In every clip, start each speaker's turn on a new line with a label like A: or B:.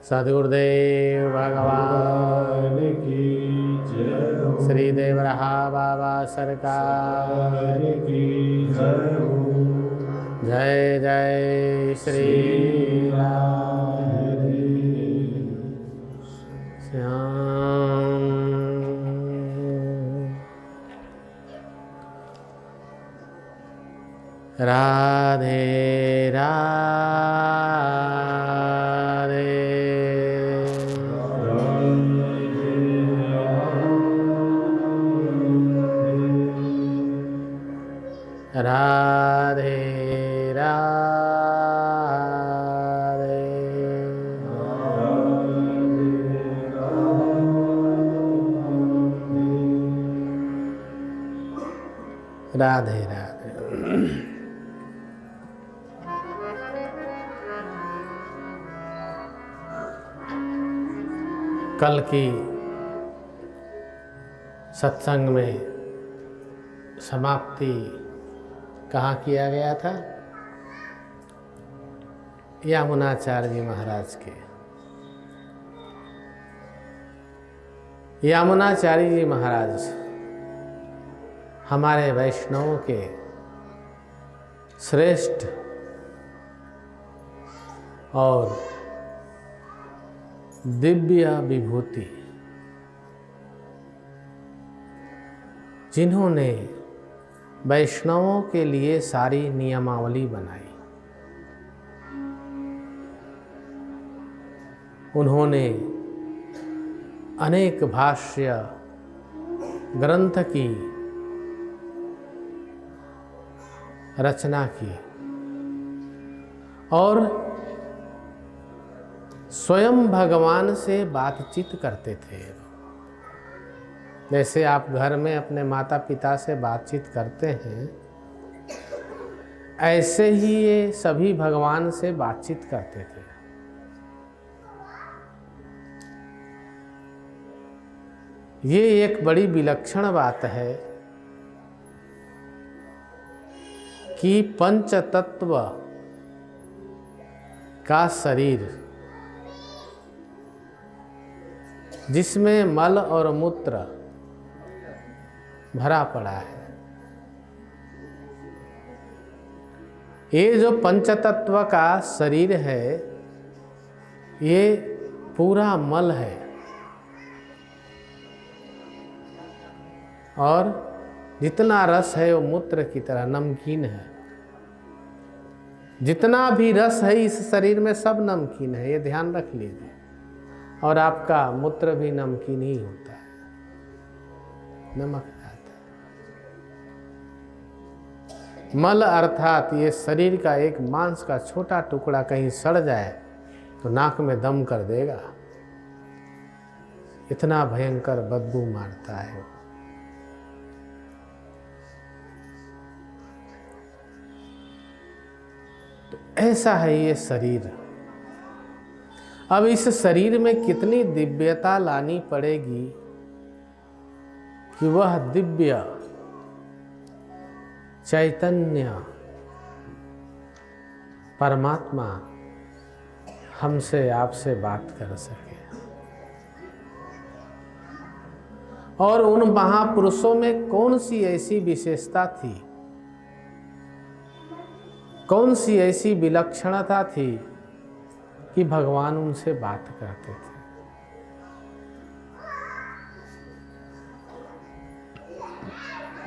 A: सद्गुरुदेव भगवान
B: की जय हो।
A: श्री देव रहा बाबा सरकार
B: की जय हो।
A: जय जय श्री राम श्याम। राधे राधे राधे राधे राधे राधे। कल की सत्संग में समाप्ति कहाँ किया गया था? यामुनाचार्य जी महाराज के। यामुनाचार्य जी महाराज हमारे वैष्णवों के श्रेष्ठ और दिव्य विभूति, जिन्होंने वैष्णवों के लिए सारी नियमावली बनाई। उन्होंने अनेक भाष्य ग्रंथ की रचना की और स्वयं भगवान से बातचीत करते थे। जैसे आप घर में अपने माता पिता से बातचीत करते हैं, ऐसे ही ये सभी भगवान से बातचीत करते थे। ये एक बड़ी विलक्षण बात है कि पंच तत्व का शरीर, जिसमें मल और मूत्र भरा पड़ा है, ये जो पंचतत्व का शरीर है, ये पूरा मल है और जितना रस है वो मूत्र की तरह नमकीन है। जितना भी रस है इस शरीर में सब नमकीन है, ये ध्यान रख लीजिए। और आपका मूत्र भी नमकीन ही होता है, नमक जाता है। मल अर्थात ये शरीर का एक मांस का छोटा टुकड़ा कहीं सड़ जाए तो नाक में दम कर देगा, इतना भयंकर बदबू मारता है। तो ऐसा है ये शरीर। अब इस शरीर में कितनी दिव्यता लानी पड़ेगी कि वह दिव्य चैतन्य परमात्मा हमसे आपसे बात कर सके। और उन महापुरुषों में कौन सी ऐसी विशेषता थी, कौन सी ऐसी विलक्षणता थी कि भगवान उनसे बात करते थे।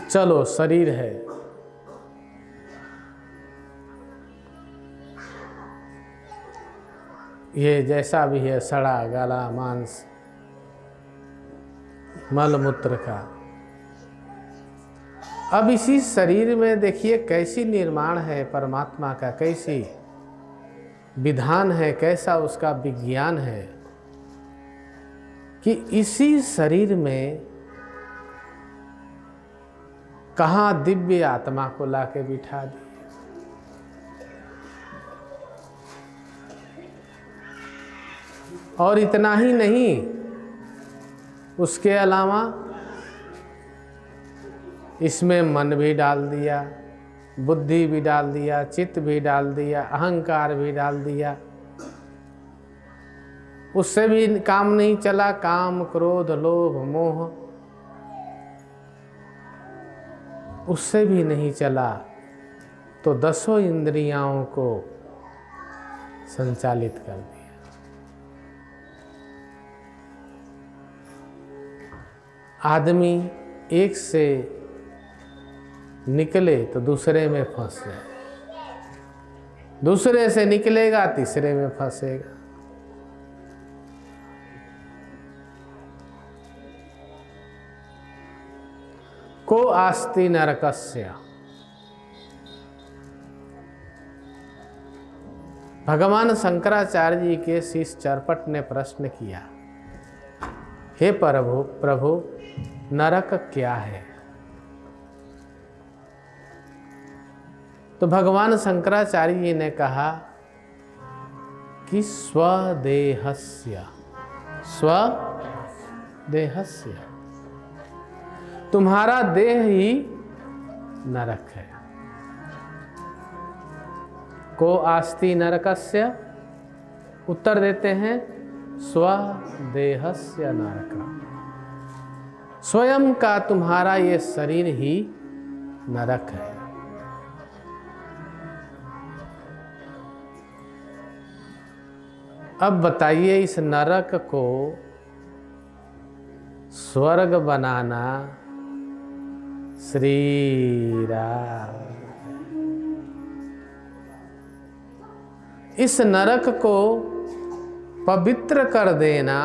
A: चलो शरीर है, ये जैसा भी है, सड़ा गला मांस मल मूत्र का। अब इसी शरीर में देखिए कैसी निर्माण है परमात्मा का, कैसी विधान है, कैसा उसका विज्ञान है कि इसी शरीर में कहाँ दिव्य आत्मा को लाके बिठा दिया। और इतना ही नहीं, उसके अलावा इसमें मन भी डाल दिया, बुद्धि भी डाल दिया, चित्त भी डाल दिया, अहंकार भी डाल दिया। उससे भी काम नहीं चला, काम क्रोध लोभ मोह उससे भी नहीं चला, तो 10 इंद्रियाओं को संचालित कर दिया। आदमी एक से निकले तो दूसरे में फंस जाए, दूसरे से निकलेगा तीसरे में फंसेगा। को आस्ति नरकस्य। भगवान शंकराचार्य जी के शिष्य चरपट ने प्रश्न किया, हे प्रभु नरक क्या है? तो भगवान शंकराचार्य जी ने कहा कि स्वदेहस्य तुम्हारा देह ही नरक है। को आस्ति नरकस्य, उत्तर देते हैं स्वदेहस्य नरक। स्वयं का तुम्हारा ये शरीर ही नरक है। अब बताइए इस नरक को स्वर्ग बनाना श्री राम। इस नरक को पवित्र कर देना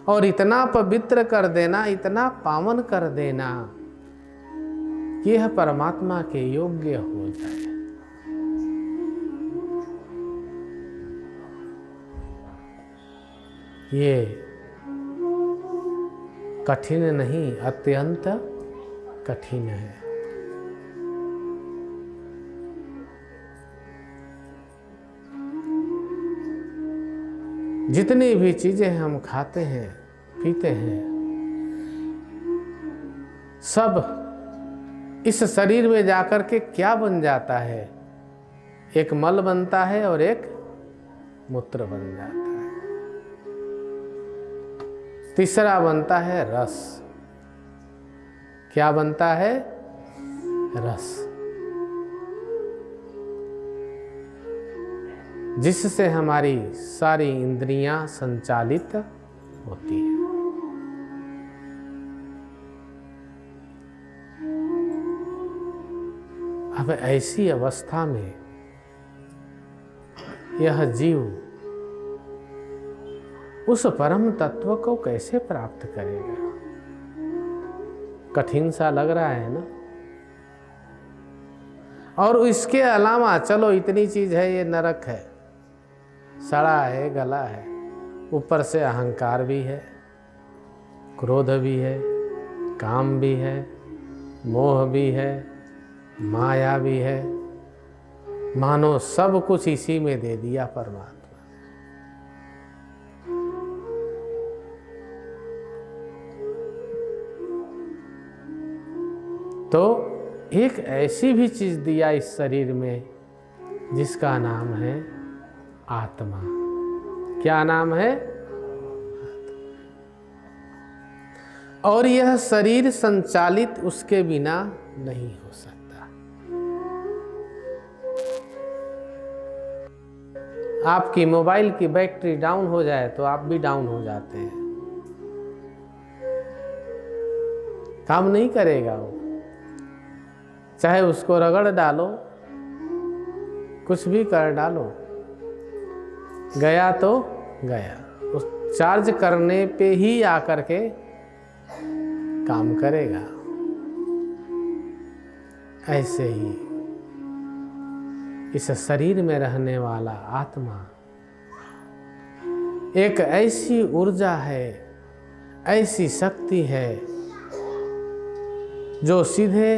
A: और इतना पवित्र कर देना, इतना पावन कर देना कि यह परमात्मा के योग्य हो जाए। ये कठिन नहीं, अत्यंत कठिन है। जितनी भी चीजें हम खाते हैं पीते हैं, सब इस शरीर में जाकर के क्या बन जाता है? एक मल बनता है और एक मूत्र बन जाता है। तीसरा बनता है रस। क्या बनता है? रस, जिससे हमारी सारी इंद्रियां संचालित होती हैं। अब ऐसी अवस्था में यह जीव उस परम तत्व को कैसे प्राप्त करेगा? कठिन सा लग रहा है ना। और इसके अलावा चलो इतनी चीज है, ये नरक है, सड़ा है, गला है, ऊपर से अहंकार भी है, क्रोध भी है, काम भी है, मोह भी है, माया भी है। मानो सब कुछ इसी में दे दिया परमात्मा। तो एक ऐसी भी चीज दिया इस शरीर में जिसका नाम है आत्मा। क्या नाम है? और यह शरीर संचालित उसके बिना नहीं हो सकता। आपकी मोबाइल की बैटरी डाउन हो जाए तो आप भी डाउन हो जाते हैं, काम नहीं करेगा वो। चाहे उसको रगड़ डालो, कुछ भी कर डालो, गया तो गया। उस चार्ज करने पे ही आकर के काम करेगा। ऐसे ही इस शरीर में रहने वाला आत्मा एक ऐसी ऊर्जा है, ऐसी शक्ति है जो सीधे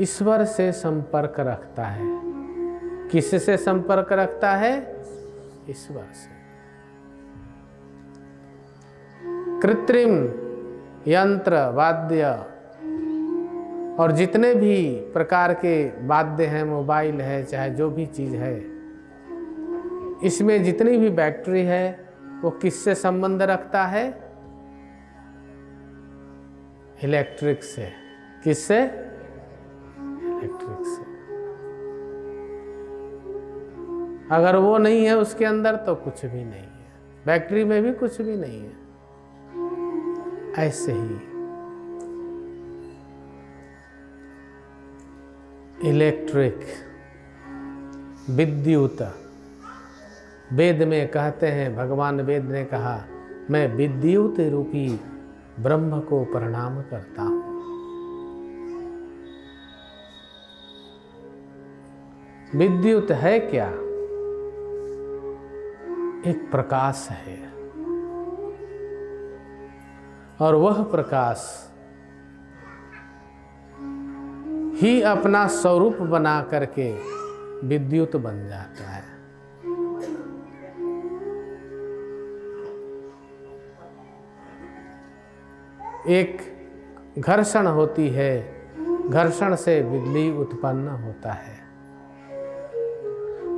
A: ईश्वर से संपर्क रखता है। किससे संपर्क रखता है? ईश्वर से। कृत्रिम यंत्र वाद्य और जितने भी प्रकार के वाद्य हैं, मोबाइल है, चाहे जो भी चीज है, इसमें जितनी भी बैटरी है वो किससे संबंध रखता है? इलेक्ट्रिक से। किससे? इलेक्ट्रिक से। अगर वो नहीं है उसके अंदर तो कुछ भी नहीं है, बैटरी में भी कुछ भी नहीं है। ऐसे ही इलेक्ट्रिक, विद्युत, वेद में कहते हैं, भगवान वेद ने कहा, मैं विद्युत रूपी ब्रह्म को प्रणाम करता हूं। विद्युत है क्या? एक प्रकाश है, और वह प्रकाश ही अपना स्वरूप बना करके विद्युत बन जाता है। एक घर्षण होती है, घर्षण से बिजली उत्पन्न होता है।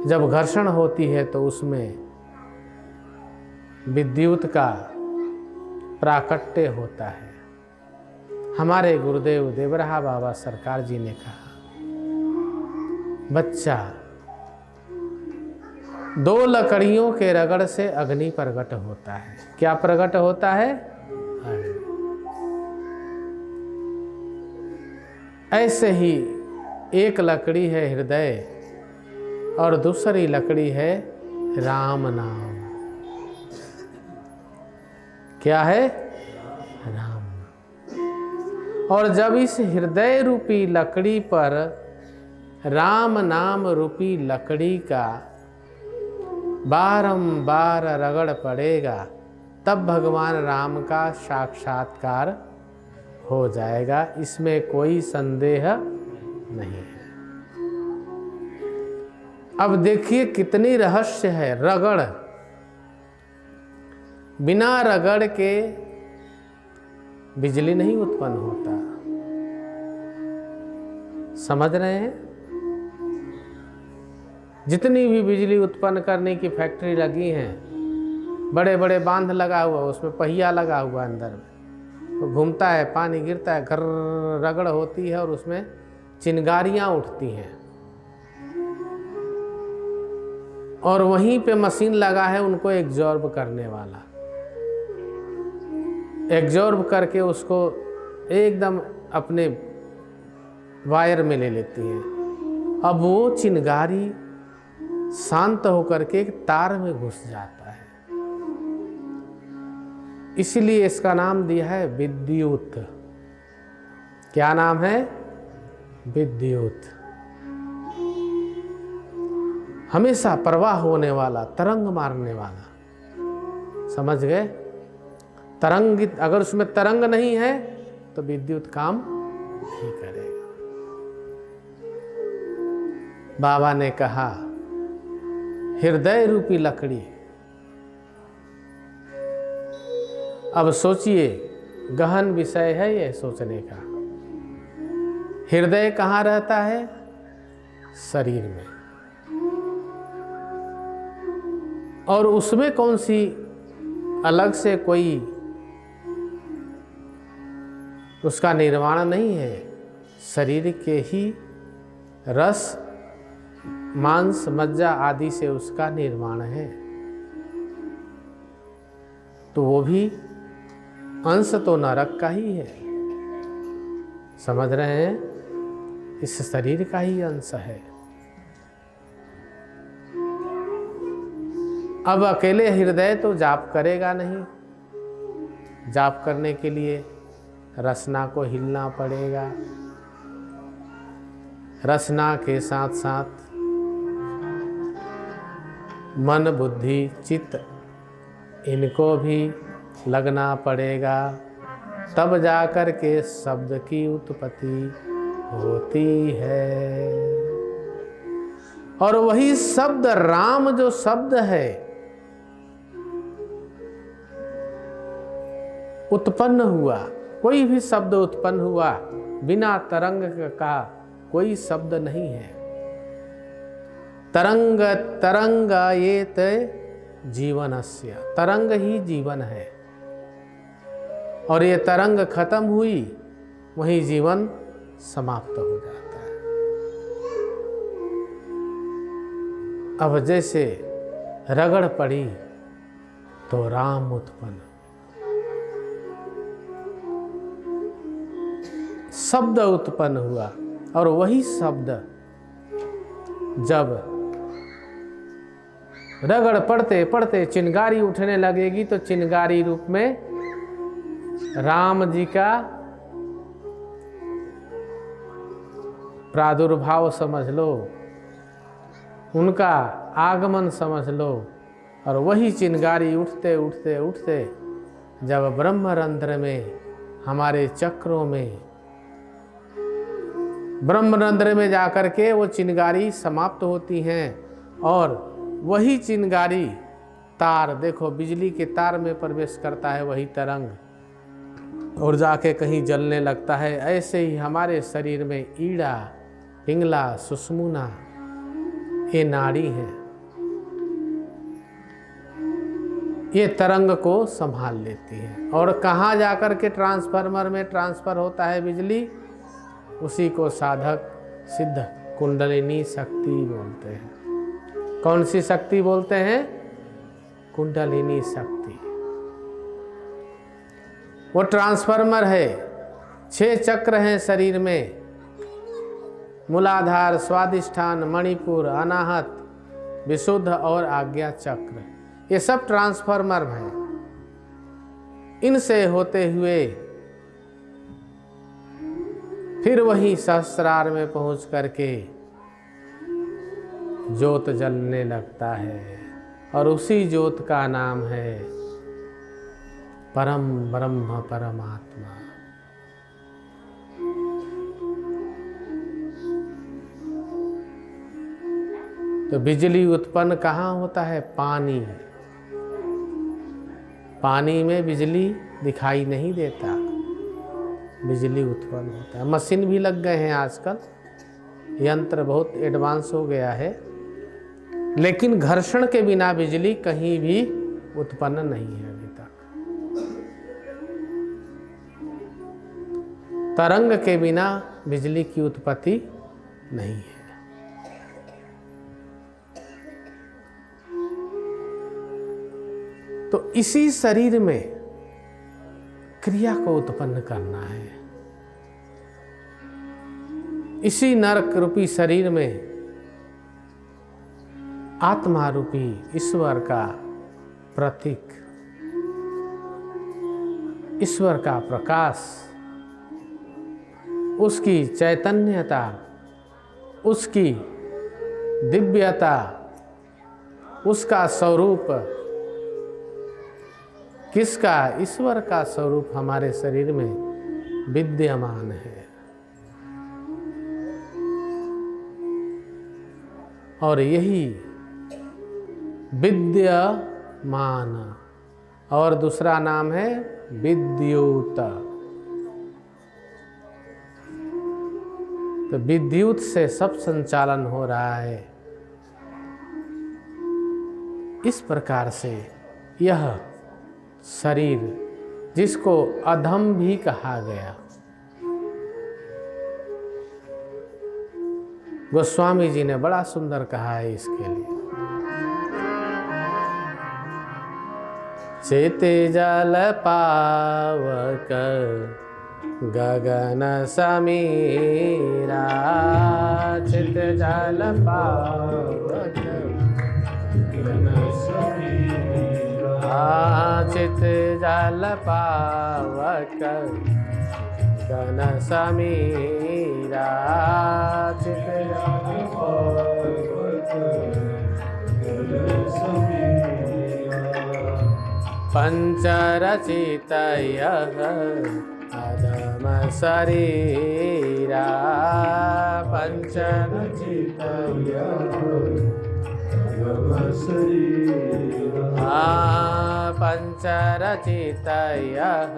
A: जब घर्षण होती है तो उसमें विद्युत का प्राकट्य होता है। हमारे गुरुदेव देवराहा बाबा सरकार जी ने कहा, बच्चा 2 लकड़ियों के रगड़ से अग्नि प्रकट होता है। क्या प्रकट होता है? ऐसे ही एक लकड़ी है हृदय और दूसरी लकड़ी है राम नाम। क्या है? राम। और जब इस हृदय रूपी लकड़ी पर राम नाम रूपी लकड़ी का बारंबार रगड़ पड़ेगा, तब भगवान राम का साक्षात्कार हो जाएगा। इसमें कोई संदेह नहीं है। अब देखिए कितनी रहस्य है। रगड़, बिना रगड़ के बिजली नहीं उत्पन्न होता। समझ रहे हैं? जितनी भी बिजली उत्पन्न करने की फैक्ट्री लगी हैं, बड़े बड़े बांध लगा हुआ, उसमें पहिया लगा हुआ अंदर में, तो घूमता है, पानी गिरता है, घर रगड़ होती है और उसमें चिंगारियां उठती हैं। और वहीं पे मशीन लगा है उनको एग्जॉर्ब करने वाला, एग्जॉर्ब करके उसको एकदम अपने वायर में ले लेती है। अब वो चिंगारी शांत होकर के एक तार में घुस जाता है। इसलिए इसका नाम दिया है विद्युत। क्या नाम है? विद्युत। हमेशा प्रवाह होने वाला, तरंग मारने वाला। समझ गए? तरंगित, अगर उसमें तरंग नहीं है तो विद्युत काम नहीं करेगा। बाबा ने कहा हृदय रूपी लकड़ी। अब सोचिए, गहन विषय है ये सोचने का। हृदय कहाँ रहता है? शरीर में। और उसमें कौन सी अलग से कोई उसका निर्माण नहीं है। शरीर के ही रस, मांस, मज्जा आदि से उसका निर्माण है। तो वो भी अंश तो नरक का ही है। समझ रहे हैं? इस शरीर का ही अंश है। अब अकेले हृदय तो जाप करेगा नहीं। जाप करने के लिए रसना को हिलना पड़ेगा। रसना के साथ साथ मन, बुद्धि, चित्त, इनको भी लगना पड़ेगा। तब जाकर के शब्द की उत्पत्ति होती है। और वही शब्द राम जो शब्द है उत्पन्न हुआ। कोई भी शब्द उत्पन्न हुआ, बिना तरंग का कोई शब्द नहीं है। तरंग तरंग ये जीवनस्य, तरंग ही जीवन है और ये तरंग खत्म हुई वही जीवन समाप्त हो जाता है। अब जैसे रगड़ पड़ी तो राम उत्पन्न, शब्द उत्पन्न हुआ और वही शब्द जब रगड़ पड़ते पड़ते चिंगारी उठने लगेगी तो चिंगारी रूप में राम जी का प्रादुर्भाव समझ लो, उनका आगमन समझ लो। और वही चिंगारी उठते उठते उठते जब ब्रह्मरंध्र में, हमारे चक्रों में, ब्रह्मरंध्र में जाकर के वो चिंगारी समाप्त होती हैं और वही चिंगारी तार, देखो बिजली के तार में प्रवेश करता है वही तरंग और जाके कहीं जलने लगता है। ऐसे ही हमारे शरीर में ईड़ा, पिंगला, सुषुम्ना ये नाड़ी हैं, ये तरंग को संभाल लेती है। और कहाँ जाकर के ट्रांसफार्मर में ट्रांसफर होता है बिजली, उसी को साधक सिद्ध कुंडलिनी शक्ति बोलते हैं। कौन सी शक्ति बोलते हैं? कुंडलिनी शक्ति। वो ट्रांसफार्मर है। 6 चक्र हैं शरीर में, मूलाधार, स्वादिष्ठान, मणिपुर, अनाहत, विशुद्ध और आज्ञा चक्र। ये सब ट्रांसफार्मर हैं। इनसे होते हुए फिर वही सहस्रार में पहुंच करके ज्योत जलने लगता है और उसी ज्योत का नाम है परम ब्रह्म परमात्मा। तो बिजली उत्पन्न कहाँ होता है? पानी। पानी में बिजली दिखाई नहीं देता, बिजली उत्पन्न होता है। मशीन भी लग गए हैं आजकल, यंत्र बहुत एडवांस हो गया है, लेकिन घर्षण के बिना बिजली कहीं भी उत्पन्न नहीं है अभी तक। तरंग के बिना बिजली की उत्पत्ति नहीं है। तो इसी शरीर में क्रिया को उत्पन्न करना है। इसी नरक रूपी शरीर में आत्मा रूपी ईश्वर का प्रतीक, ईश्वर का प्रकाश, उसकी चैतन्यता, उसकी दिव्यता, उसका स्वरूप, किसका? ईश्वर का स्वरूप हमारे शरीर में विद्यमान है। और यही विद्यमान और दूसरा नाम है विद्युत। तो विद्युत से सब संचालन हो रहा है। इस प्रकार से यह शरीर, जिसको अधम भी कहा गया, गोस्वामी जी ने बड़ा सुंदर कहा है इसके लिए। चित जल पावक गगन समीरा, चित जल पावक गगन समीरा, चित जल पावक गगन समीरा, चित जल पावक गगन समीरा, पंचरचित यः अधम शरीरा, पंचरचित यः अधम शरीरा, पंचरचित यः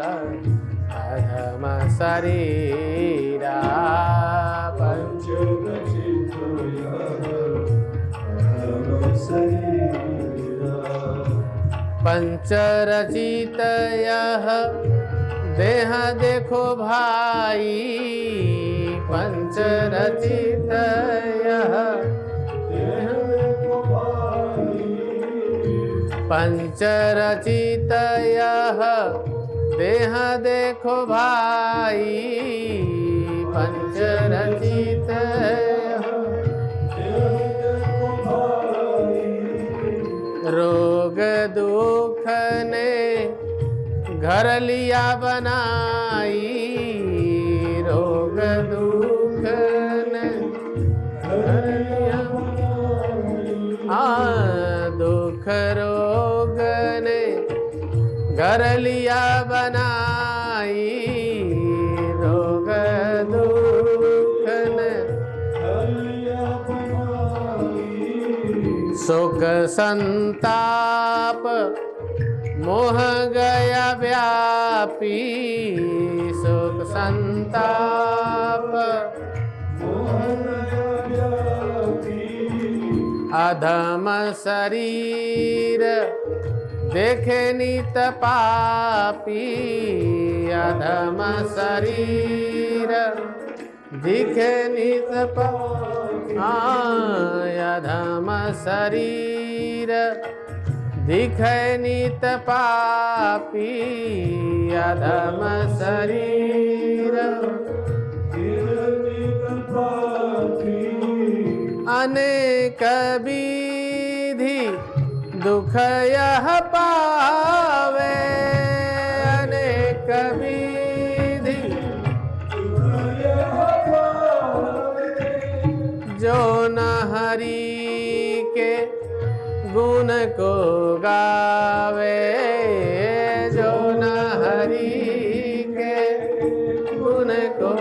A: अधम शरीरा, पंचरचित यः
B: शरीरा
A: पंचरचित यह देह देखो भाई, पंचरचित यह पंचरचित यह देह देखो भाई, पंचरचित रोग दुख ने घर लिया बनाई, रोग दुख ने घर लिया दुख रोग ने घर लिया बनाई, रोग दुख ने सुख संताप मोह गया व्यापी, सुख संताप अधम शरीर देखे नित पापी, अधम शरीर दिखे नित पापी, अधम शरीर दिखे नित पापी, अधम शरीर अनेक विधि दुख यह पावे, अनेक विधि जो न हरि के गुण को गावे, जो न हरि के गुण को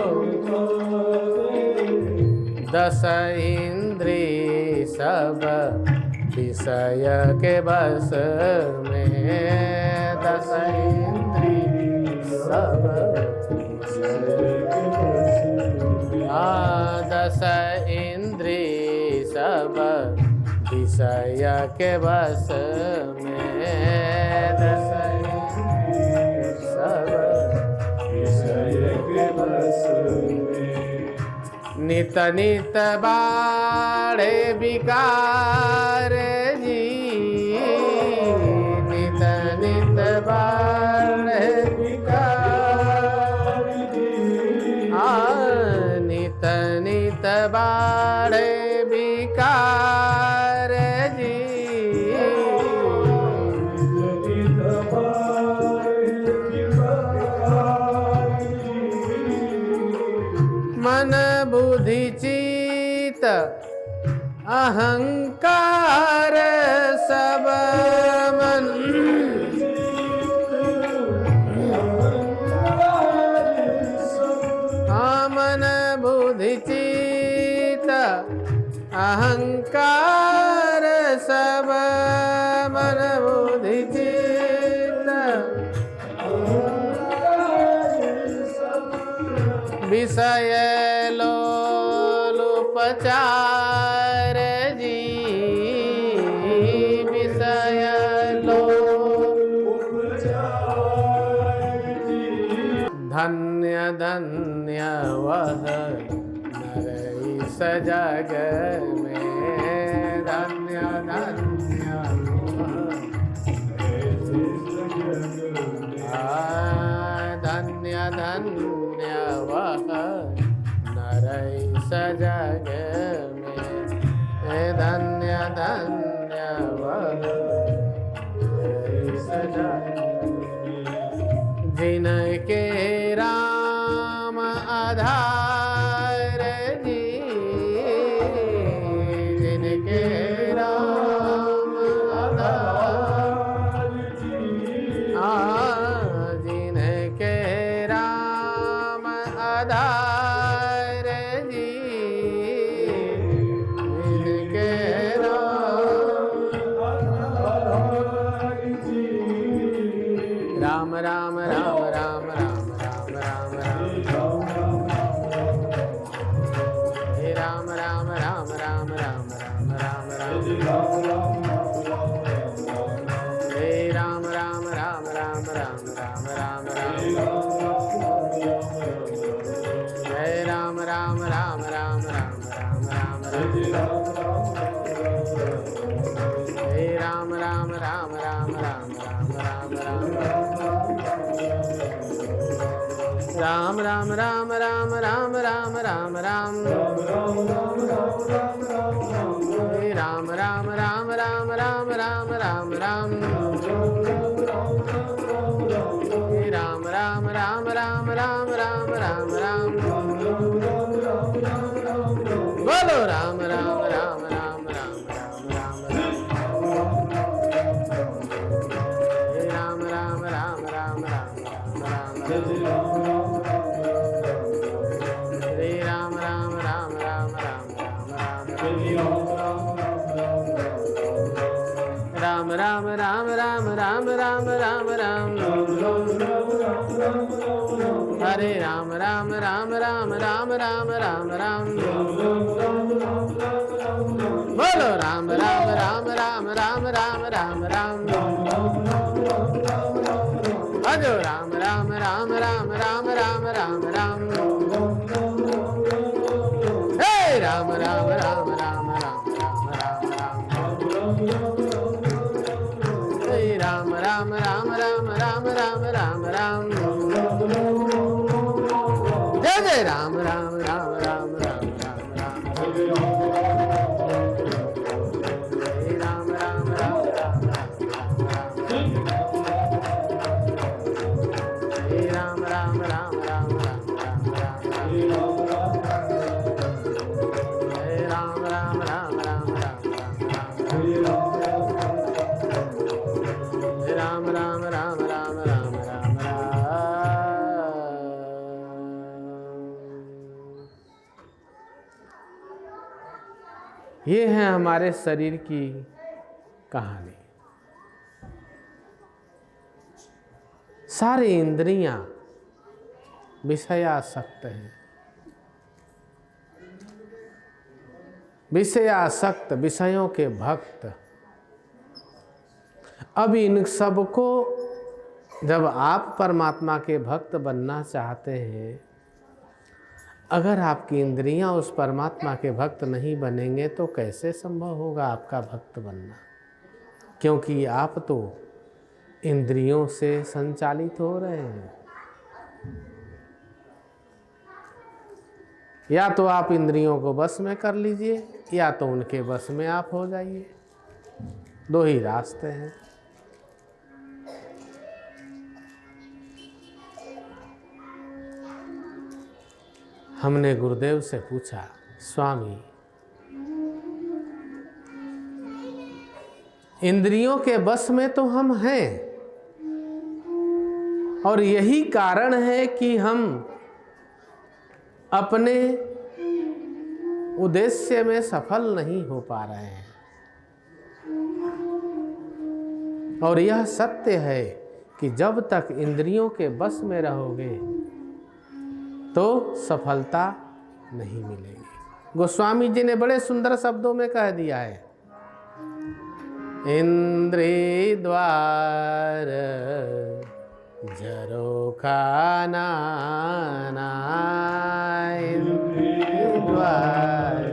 A: दस इंद्री सब विषय के बस में, दस इंद्री सब दस इंद्री सब विषय के बस में, दस इंद्री सब
B: विषय के बस में
A: नित नित बाढ़े विकार जी, नित नित बाढ़े विकार नित नित बाढ़े विकार जी, मन बुद्धि चित अहंकार सब मन, मन बुद्धि चित अहंकार सब मन बुद्धि चित विषय लोलुपचार जी, विषय धन्य धन्य वह नर इस जग में, धन्य धन्य धन्य धन्य वह नर इस जग में, धन्य धन्य वह इस जग जिनके राम आधार जी, जिनके राम आधार जिनके राम आधार जी, जिनके राम राम राम राम राम राम राम राम हे राम राम राम राम राम राम राम राम राम राम राम राम राम जय राम राम राम राम राम राम राम राम जय राम राम राम राम राम राम राम राम राम राम राम राम राम राम राम राम जय राम राम राम राम राम राम राम राम जय राम राम राम राम राम राम राम राम बोलो राम राम राम राम राम राम राम जय राम राम राम राम राम राम राम जय राम राम राम राम राम राम राम राम राम राम राम राम राम हरे राम राम राम राम राम राम राम राम बोलो राम राम राम राम राम राम राम राम भजो राम राम राम राम राम राम राम राम हे राम राम राम राम राम राम राम राम हे राम राम राम राम राम राम राम राम जय जय राम राम राम राम राम राम राम जय राम राम राम राम राम राम जय राम राम राम राम राम राम राम जय राम राम राम राम राम राम राम राम राम राम राम राम ये है हमारे शरीर की कहानी। सारी इंद्रियां विषयासक्त हैं, विषयासक्त, विषयों के भक्त। अब इन सबको जब आप परमात्मा के भक्त बनना चाहते हैं, अगर आपकी इंद्रियां उस परमात्मा के भक्त नहीं बनेंगे तो कैसे संभव होगा आपका भक्त बनना? क्योंकि आप तो इंद्रियों से संचालित हो रहे हैं। या तो आप इंद्रियों को बस में कर लीजिए या तो उनके बस में आप हो जाइए। दो ही रास्ते हैं। हमने गुरुदेव से पूछा, स्वामी इंद्रियों के बस में तो हम हैं और यही कारण है कि हम अपने उद्देश्य में सफल नहीं हो पा रहे हैं। और यह सत्य है कि जब तक इंद्रियों के बस में रहोगे तो सफलता नहीं मिलेगी। गोस्वामी जी ने बड़े सुंदर शब्दों में कह दिया है, इंद्रिय द्वार झरोखाना, इंद्रिय द्वार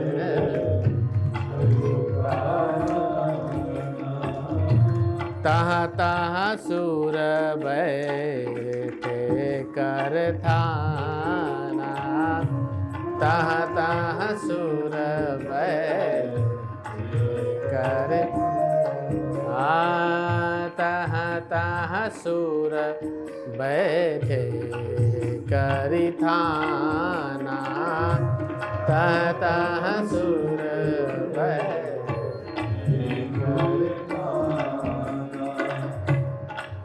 A: तहाँ तहाँ सुर बैठे कर थाना, तहाँ तहाँ सुर बैठे कर, तहाँ तहाँ सुर बैठे करि थाना, तहाँ तहाँ सुर बैठे करि थाना।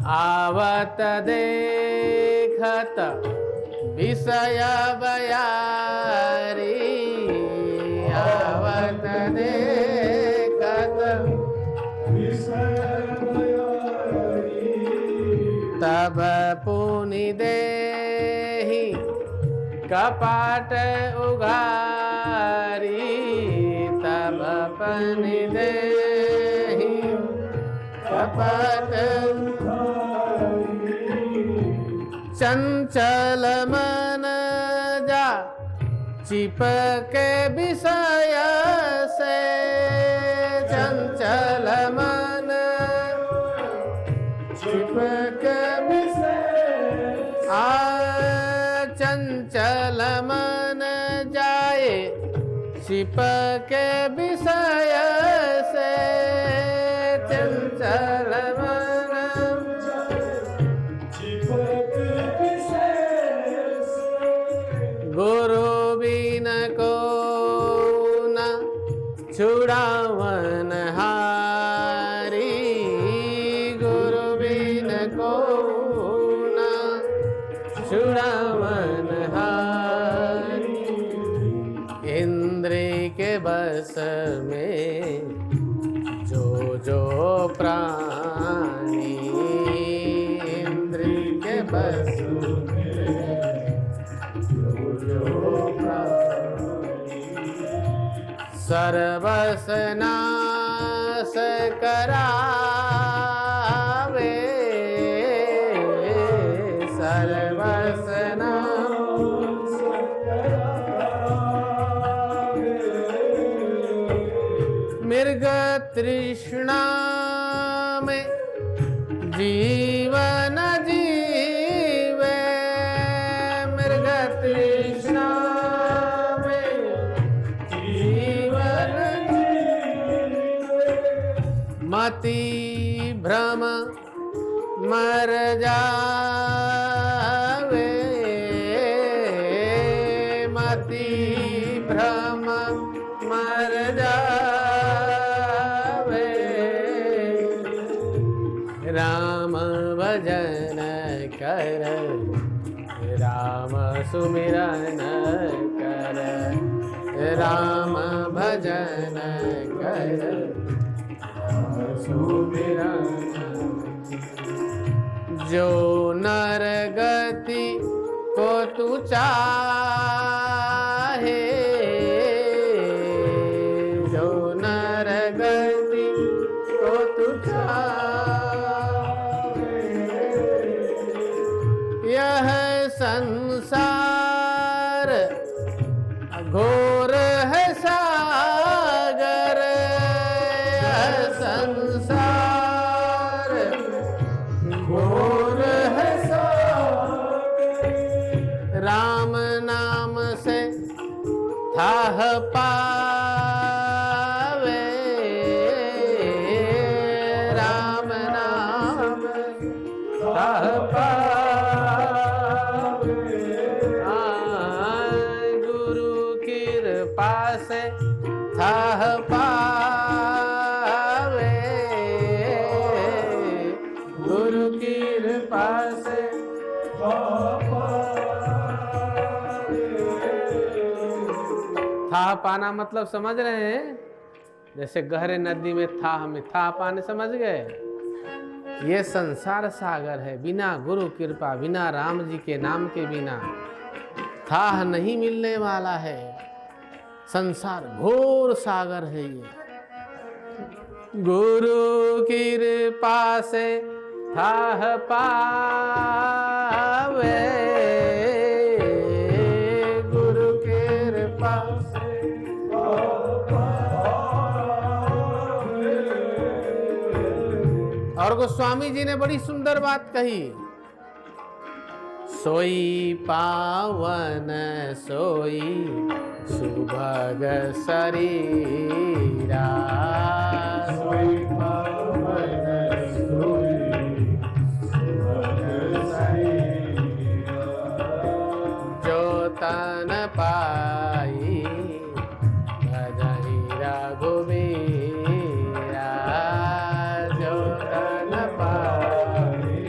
A: आवत देखत विषय बयारी, आवत देखत विषय बयारी, तब पुनि देहि कपाट उघारी, तब पुनि देहि कपाट उघारी। चंचल मन जा चिपके विषय से, चंचल मन चिपके विषय, चंचल मन जाए चिपके विषय से, चंचल मन चिपके विषय से। गुरु बिन को न छुड़ावन हारी, गुरु बिन को न छुड़ावन हारी। इंद्रिय के बस में जो जो प्राणी, इंद्रिय के बस में जो जो प्राणी, सर्वस नाश करावे, सर्वस नाश करावे। मृग तृष्णा में जीवन जीवे, मृग तृष्णा में जीवन जीवे। मति भ्रम मर जावे, मति भ्रम मर जावे। राम भजन कर, राम सुमिरन कर, राम भजन कर, राम सुमिरन। जो नर गति को तू चाहे, जो नर गति को तू चाहे, यह संसार घोर है सागर, यह संसार घोर है सागर। राम नाम से थाह पावे, राम नाम थाह पावे। गुरु कृपा से थाह पावे, गुरु कृपा से थाह पाना मतलब समझ रहे हैं? जैसे गहरे नदी में थाह पाने समझ गए? ये संसार सागर है, बिना गुरु कृपा, बिना राम जी के नाम के बिना थाह नहीं मिलने वाला है। संसार घोर सागर है ये। गुरु कृपा से थाह पावे, गुरु कृपा से और गोस्वामी जी ने बड़ी सुंदर बात कही, सोई पावन सोई सुभग शरीरा, सोई पावन सोई सुभग शरीरा। जो तन पाई भजहि रघुबीरा, जो तन पाई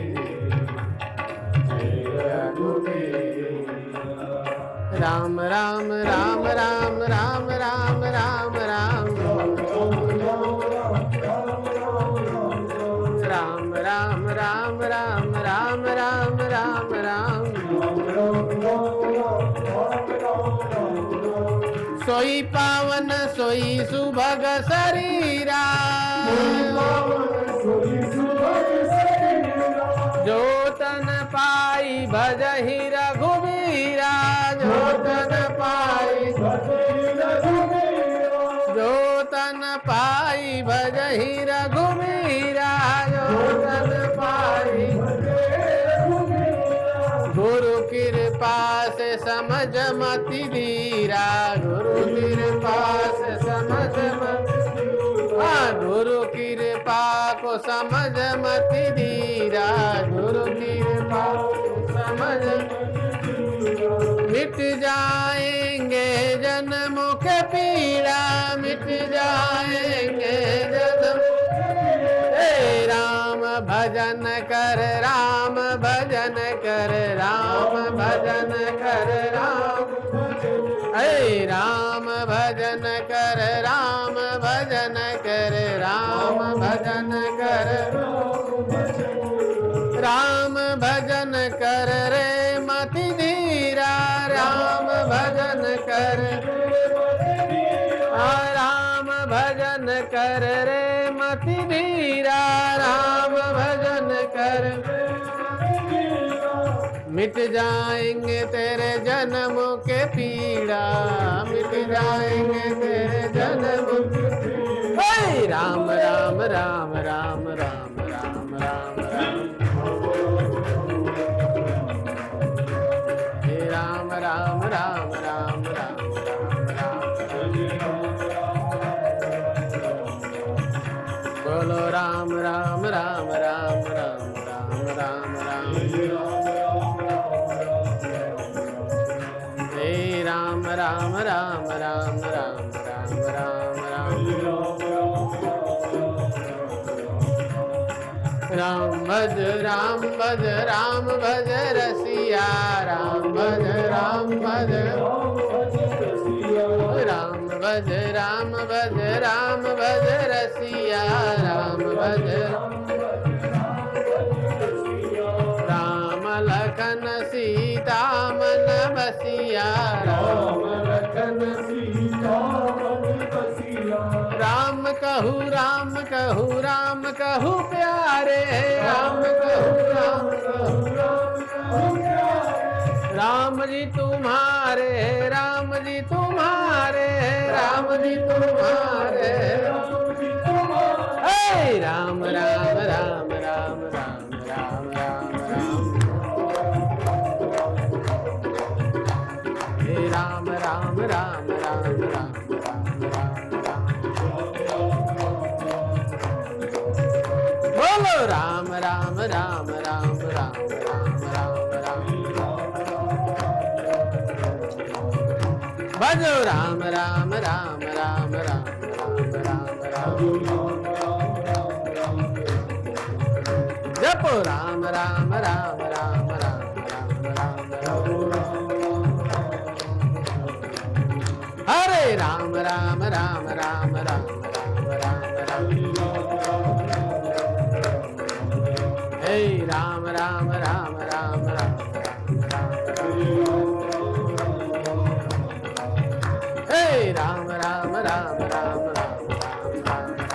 A: राम राम राम राम राम राम राम राम राम राम राम राम राम राम राम राम। सोई पावन सोई सुभग शरीरा, जो तन पाई भजहि समझ मति धीरा, गुरु कृपा से समझ मति, गुरु कृपा को समझ मति धीरा, गुरु कृपा को समझ, मिट जाएंगे जन्मों के पीड़ा, मिट जाएंगे जन्म। राम भजन कर, राम भजन कर, राम भजन कर, राम राम भजन कर, राम भजन कर, राम भजन कर, राम भजन कर रे मति धीरा, राम भजन कर, राम भजन कर रे मति धीरा, राम भजन कर, मिट जाएंगे तेरे जन्मों के पीड़ा, मिट जाएंगे तेरे जन्म के पीड़ा। राम राम राम राम राम राम राम राम राम राम राम राम बोलो राम राम राम राम राम राम राम राम हे राम राम राम राम राम राम राम राम भज राम भज राम भज रसिया, राम भज राम भज राम भज राम भज राम भज रसिया, राम भज राम लखन सीता मन बसिया, राम लखन सीता मन बसिया, राम कहूँ राम कहूँ राम कहूँ प्यारे, राम कहूँ राम कहूँ राम कहूँ प्यारे, राम जी तुम्हारे, राम जी तुम्हारे, राम जी तुम्हारे, राम राम राम राम राम राम राम राम हे राम राम राम राम राम राम राम बोलो राम राम राम राम राम राम राम भजो राम राम राम राम राम राम राम जपो राम राम राम राम राम राम राम हरे राम राम राम राम राम राम राम हे राम राम राम राम राम हे राम राम राम राम राम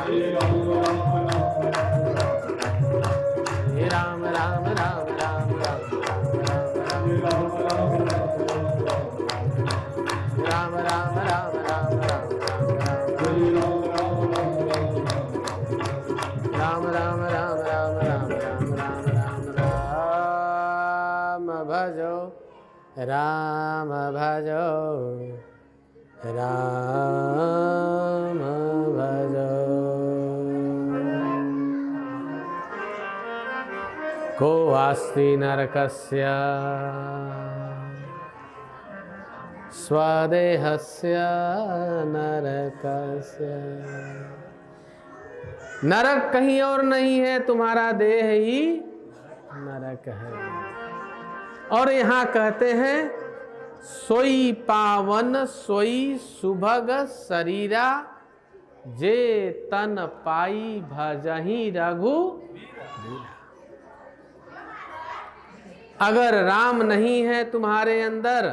A: हे राम राम राम राम राम राम राम राम राम राम राम राम राम राम राम राम राम राम राम भजो राम भजो राम भजो को अस्ति नरकस्य स्वदेहस्य नरकस्य। नरक कहीं और नहीं है, तुम्हारा देह ही नरक है। और यहाँ कहते हैं सोई पावन सोई सुभग शरीरा, जे तन पाई भजहि रघु। अगर राम नहीं है तुम्हारे अंदर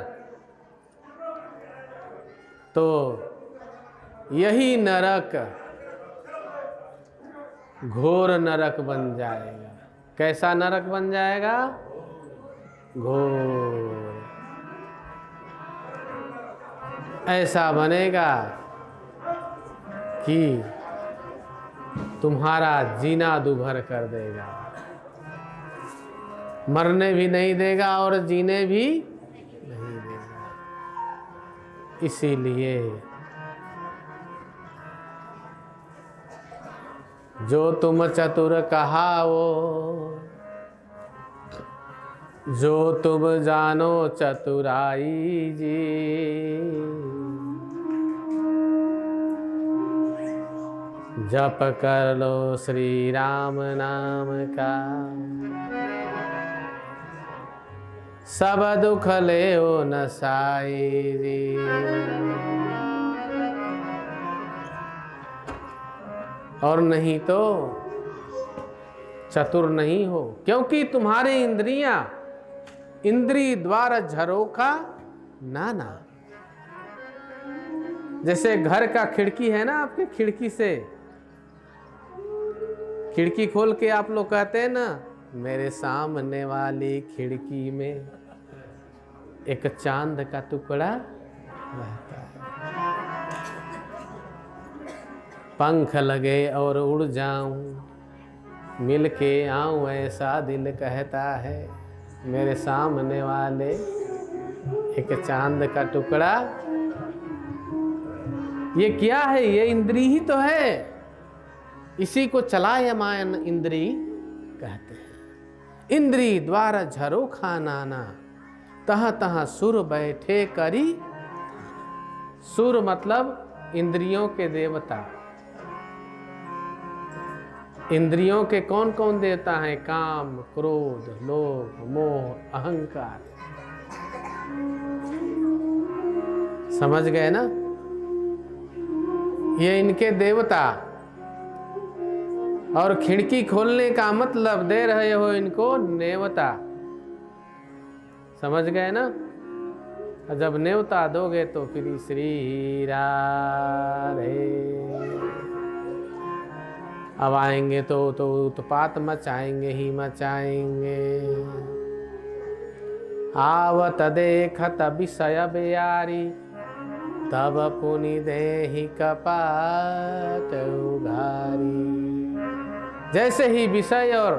A: तो यही नरक घोर नरक बन जाएगा। कैसा नरक बन जाएगा? घोर। ऐसा बनेगा कि तुम्हारा जीना दुभर कर देगा, मरने भी नहीं देगा और जीने भी नहीं देगा। इसीलिए जो तुम चतुर कहावो, जो तुम जानो चतुराई जी, जप कर लो श्री राम नाम का, सब दुख ले ओ नसाई जी। और नहीं तो चतुर नहीं हो, क्योंकि तुम्हारी इंद्रियां इंद्री द्वार झरोखा नाना। जैसे घर का खिड़की है ना, आपके खिड़की से खिड़की खोल के आप लोग कहते हैं ना, मेरे सामने वाली खिड़की में एक चांद का टुकड़ा रहता है, पंख लगे और उड़ जाऊं, मिल के आऊं ऐसा दिल कहता है, मेरे सामने वाले एक चांद का टुकड़ा। ये क्या है? ये इंद्री ही तो है, इसी को चलायमान इंद्री कहते हैं। इंद्री द्वारा झरोखा नाना, तह तह सुर बैठे करी। सुर मतलब इंद्रियों के देवता। इंद्रियों के कौन कौन देवता हैं? काम, क्रोध, लोभ, मोह, अहंकार। समझ गए ना? ये इनके देवता। और खिड़की खोलने का मतलब दे रहे हो इनको नेवता। समझ गए ना? जब नेवता दोगे तो फिर श्री राधे। अब आएंगे तो उत्पात मचाएंगे ही मचाएंगे। आवत देखत विषय बेयारी, तब पुनि देहि कपाट उघारी। जैसे ही विषय और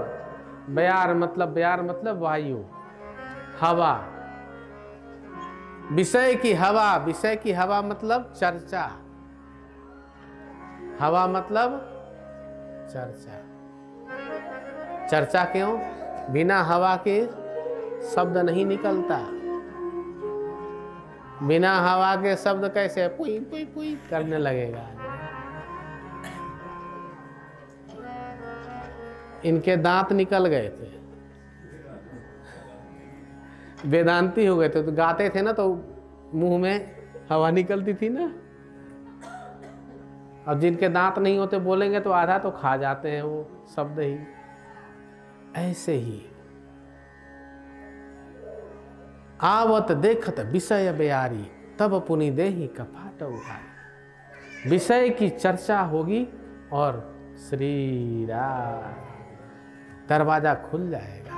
A: बयार मतलब वायु, हवा। विषय की हवा मतलब चर्चा। हवा मतलब चर्चा। चर्चा क्यों? बिना हवा के शब्द नहीं निकलता। बिना हवा के शब्द कैसे पुई पुई पुई करने लगेगा? इनके दांत निकल गए थे, वेदांती हो गए थे, तो गाते थे ना तो मुंह में हवा निकलती थी ना। अब जिनके दांत नहीं होते बोलेंगे तो आधा तो खा जाते हैं वो शब्द ही। ऐसे ही आवत देखत विषय बेयारी, तब पुनि देहि कपाट उघारी। विषय की चर्चा होगी और श्री राम, दरवाजा खुल जाएगा।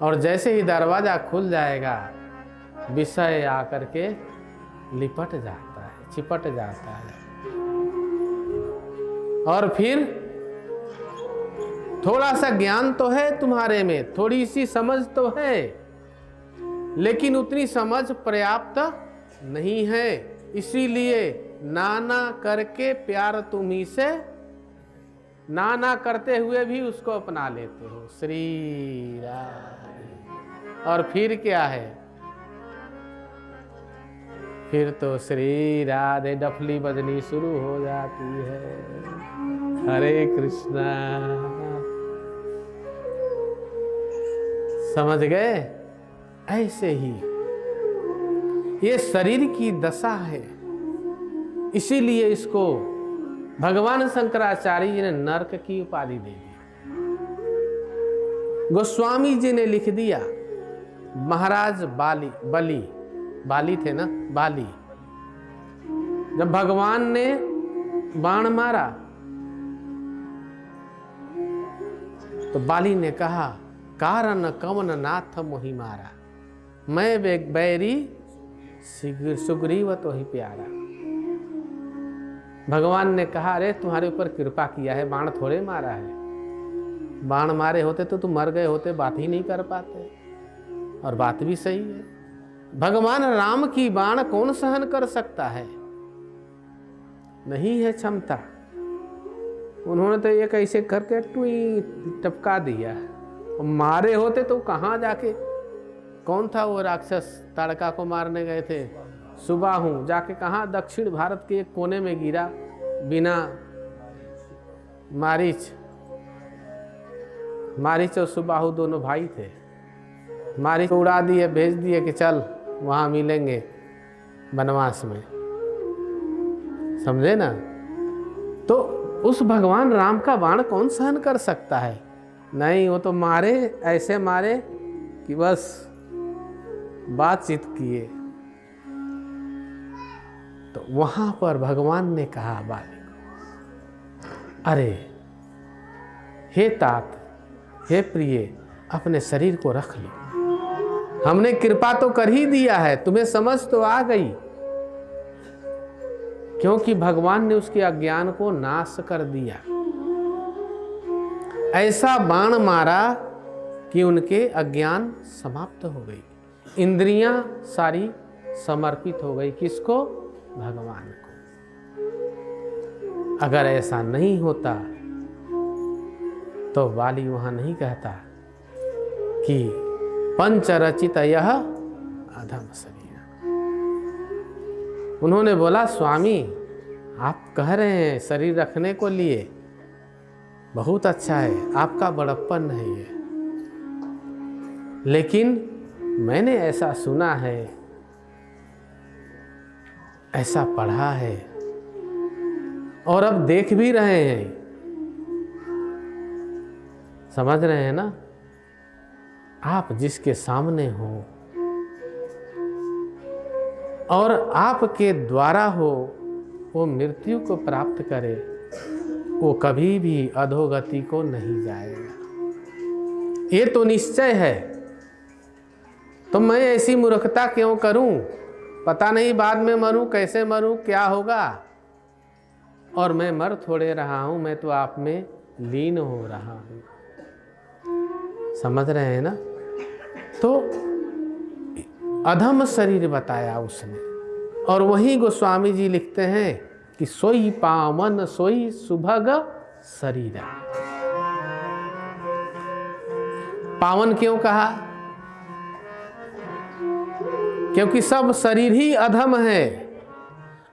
A: और जैसे ही दरवाजा खुल जाएगा, विषय आकर के लिपट जाता है, चिपट जाता है। और फिर थोड़ा सा ज्ञान तो है तुम्हारे में, थोड़ी सी समझ तो है, लेकिन उतनी समझ पर्याप्त नहीं है। इसीलिए नाना करके प्यार तुम्ही से, नाना करते हुए भी उसको अपना लेते हो। श्री राम। और फिर क्या है? फिर तो श्री राधे डफली बजनी शुरू हो जाती है। हरे कृष्णा। समझ गए? ऐसे ही ये शरीर की दशा है, इसीलिए इसको भगवान शंकराचार्य जी ने नरक की उपाधि दे दी। गोस्वामी जी ने लिख दिया, महाराज बाली थे ना, बाली। जब भगवान ने बाण मारा तो बाली ने कहा, कारण कवन नाथ मोहि मारा, मैं बैरी सुग्रीव तो ही प्यारा। भगवान ने कहा, अरे तुम्हारे ऊपर कृपा किया है, बाण थोड़े मारा है। बाण मारे होते तो तुम मर गए होते, बात ही नहीं कर पाते। और बात भी सही है, भगवान राम की बाण कौन सहन कर सकता है? नहीं है क्षमता। उन्होंने तो एक ऐसे करके टुई टपका दिया। मारे होते तो कहाँ जाके, कौन था वो राक्षस ताड़का को मारने गए थे? सुबाहु जाके कहाँ, दक्षिण भारत के एक कोने में गिरा बिना मारीच। मारीच और सुबाहु दोनों भाई थे। मारीच को उड़ा दिए, भेज दिए कि चल वहाँ मिलेंगे वनवास में, समझे ना। तो उस भगवान राम का बाण कौन सहन कर सकता है? नहीं, वो तो मारे, ऐसे मारे कि बस बातचीत किए। तो वहां पर भगवान ने कहा बाली को, अरे हे तात, हे प्रिय, अपने शरीर को रख लो। हमने कृपा तो कर ही दिया है, तुम्हें समझ तो आ गई, क्योंकि भगवान ने उसके अज्ञान को नाश कर दिया। ऐसा बाण मारा कि उनके अज्ञान समाप्त हो गई, इंद्रियां सारी समर्पित हो गई। किसको? भगवान को। अगर ऐसा नहीं होता तो वाली वहां नहीं कहता कि पंचरचित यह अधम शरीर। उन्होंने बोला, स्वामी आप कह रहे हैं शरीर रखने को लिए, बहुत अच्छा है, आपका बड़प्पन नहीं है, लेकिन मैंने ऐसा सुना है, ऐसा पढ़ा है और अब देख भी रहे हैं, समझ रहे हैं ना। आप जिसके सामने हो और आपके द्वारा हो वो मृत्यु को प्राप्त करे, वो कभी भी अधोगति को नहीं जाएगा। ये तो निश्चय है। तो मैं ऐसी मूर्खता क्यों करूं? पता नहीं बाद में मरूं, कैसे मरूं, क्या होगा। और मैं मर थोड़े रहा हूं, मैं तो आप में लीन हो रहा हूं। समझ रहे हैं ना। तो अधम शरीर बताया उसने। और वहीं गोस्वामी जी लिखते हैं कि सोई पावन सोई सुभग शरीर। पावन क्यों कहा? क्योंकि सब शरीर ही अधम है,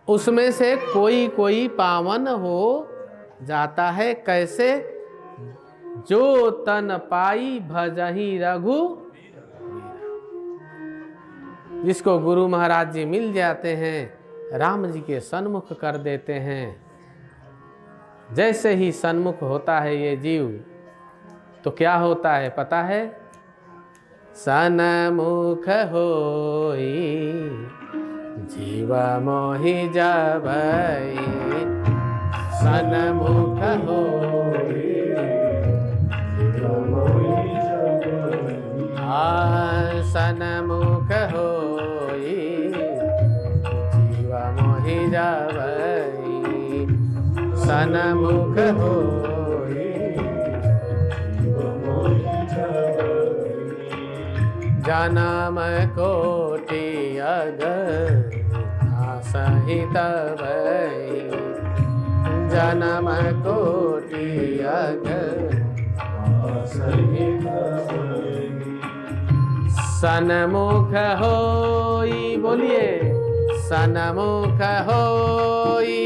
A: उसमें से कोई कोई पावन हो जाता है। कैसे? जो तन पाई भजहि रघु, जिसको गुरु महाराज जी मिल जाते हैं, राम जी के सन्मुख कर देते हैं। जैसे ही सन्मुख होता है ये जीव, तो क्या होता है पता है? सन्मुख होई जीव मोहि जबई, सन्मुख होई सन्मुख होई जीव मोहि जबई, सन्मुख होई जन्म कोटि अगर सहित भई, जन्म कोटि अगर सहित भई, सन्मुख होई, बोलिए सन्मुख होई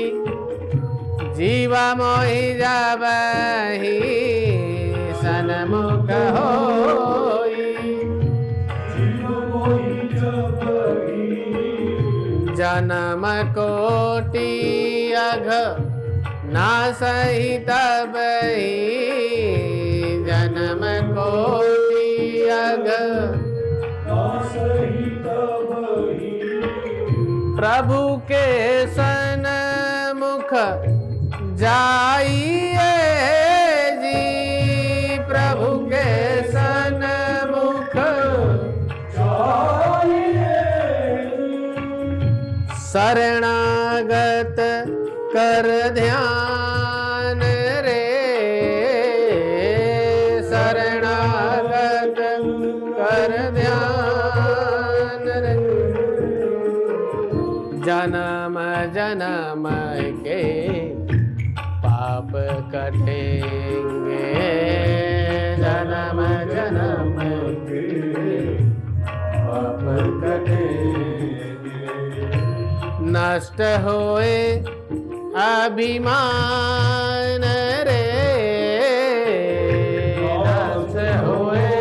A: जीव मोहि जबहि, सन्मुख होई जन्म कोटि अघ ना सहित बही, जन्म कोटि अघ प्रभु के सन्मुख जाइए जी, प्रभु के सन्मुख शरणागत कर ध्यान रे, शरणागत कर ध्यान रे। जन्म जन्म के पाप कटेंगे, जन्म जन्म
B: के पाप कटेंगे।
A: नष्ट होए अभिमान रे, नष्ट होए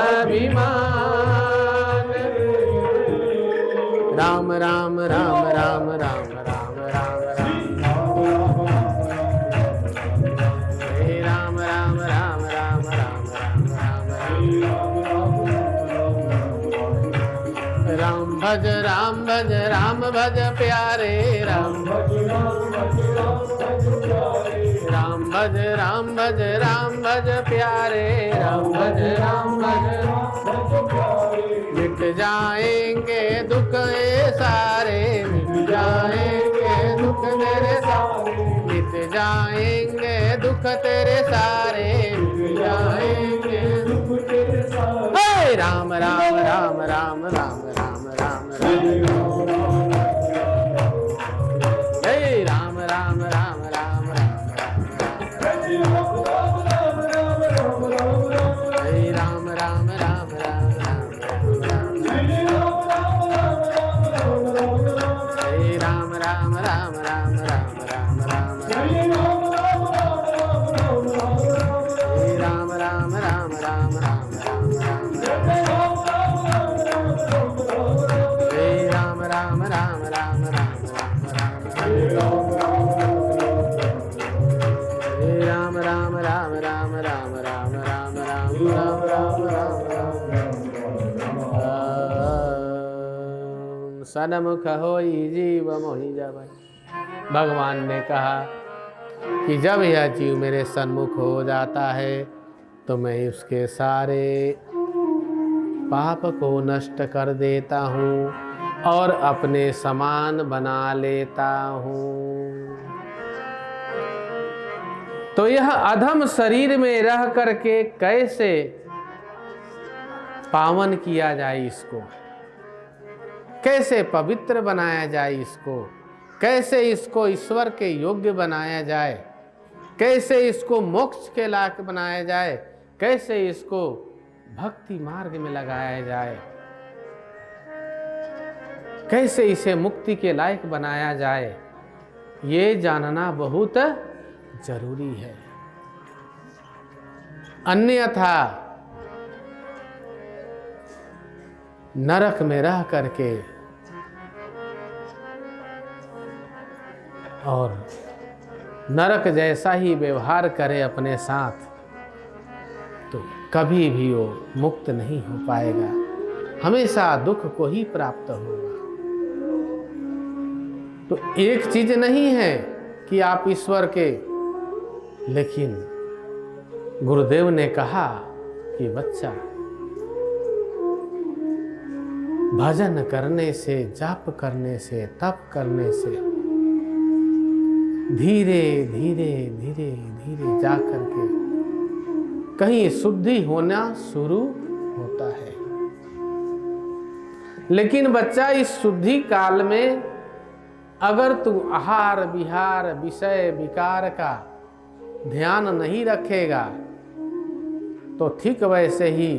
A: अभिमान। राम राम राम राम राम राम राम राम, हे राम राम राम राम राम राम राम राम। राम भज राम भज प्यारे, राम भज राम भज प्यारे, राम भज मिट जाएंगे दुख ये सारे, मिट जाएंगे दुख तेरे सारे, मिट जाएंगे दुख तेरे सारे, मिट जाएंगे दुख तेरे सारे। हे राम राम राम राम राम राम राम राम, हे राम राम राम राम राम राम, हे राम राम राम राम राम राम, हे राम राम राम राम राम राम राम, हे राम राम राम राम राम राम राम, हे राम राम राम राम राम राम राम, हे राम राम राम राम राम राम राम राम राम राम राम राम। सन्मुख होई जीव मोहि जब, भगवान ने कहा कि जब यह जीव मेरे सन्मुख हो जाता है तो मैं उसके सारे पाप को नष्ट कर देता हूँ और अपने समान बना लेता हूँ। तो यह अधम शरीर में रह करके कैसे पावन किया जाए इसको, कैसे पवित्र बनाया जाए इसको, कैसे इसको ईश्वर के योग्य बनाया जाए, कैसे इसको मोक्ष के लायक बनाया जाए, कैसे इसको भक्ति मार्ग में लगाया जाए, कैसे इसे मुक्ति के लायक बनाया जाए, ये जानना बहुत जरूरी है। अन्यथा नरक में रह करके और नरक जैसा ही व्यवहार करे अपने साथ तो कभी भी वो मुक्त नहीं हो पाएगा, हमेशा दुख को ही प्राप्त होगा। तो एक चीज नहीं है कि आप ईश्वर के, लेकिन गुरुदेव ने कहा कि बच्चा भजन करने से, जाप करने से, तप करने से धीरे धीरे धीरे धीरे जा करके कहीं शुद्धि होना शुरू होता है। लेकिन बच्चा इस शुद्धि काल में अगर तू आहार विहार विषय विकार का ध्यान नहीं रखेगा तो ठीक वैसे ही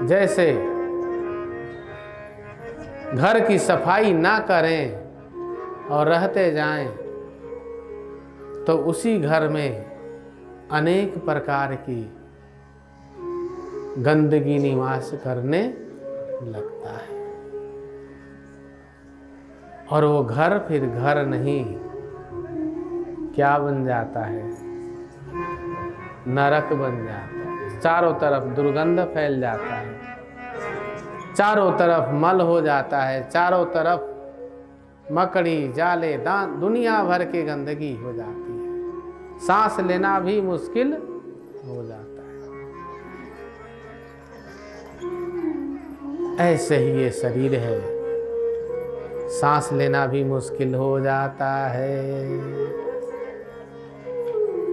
A: जैसे घर की सफाई ना करें और रहते जाएं तो उसी घर में अनेक प्रकार की गंदगी निवास करने लगता है और वो घर फिर घर नहीं क्या बन जाता है, नरक बन जाता है। चारों तरफ दुर्गंध फैल जाता है, चारों तरफ मल हो जाता है, चारों तरफ मकड़ी जाले दांत दुनिया भर की गंदगी हो जाती है, सांस लेना भी मुश्किल हो जाता है। ऐसे ही ये शरीर है, सांस लेना भी मुश्किल हो जाता है।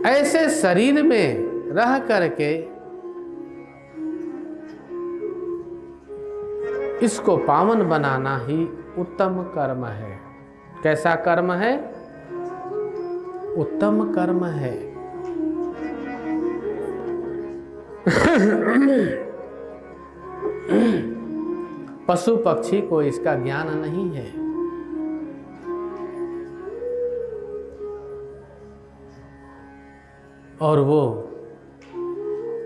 A: ऐसे शरीर में रह करके इसको पावन बनाना ही उत्तम कर्म है। कैसा कर्म है? उत्तम कर्म है। पशु पक्षी को इसका ज्ञान नहीं है। और वो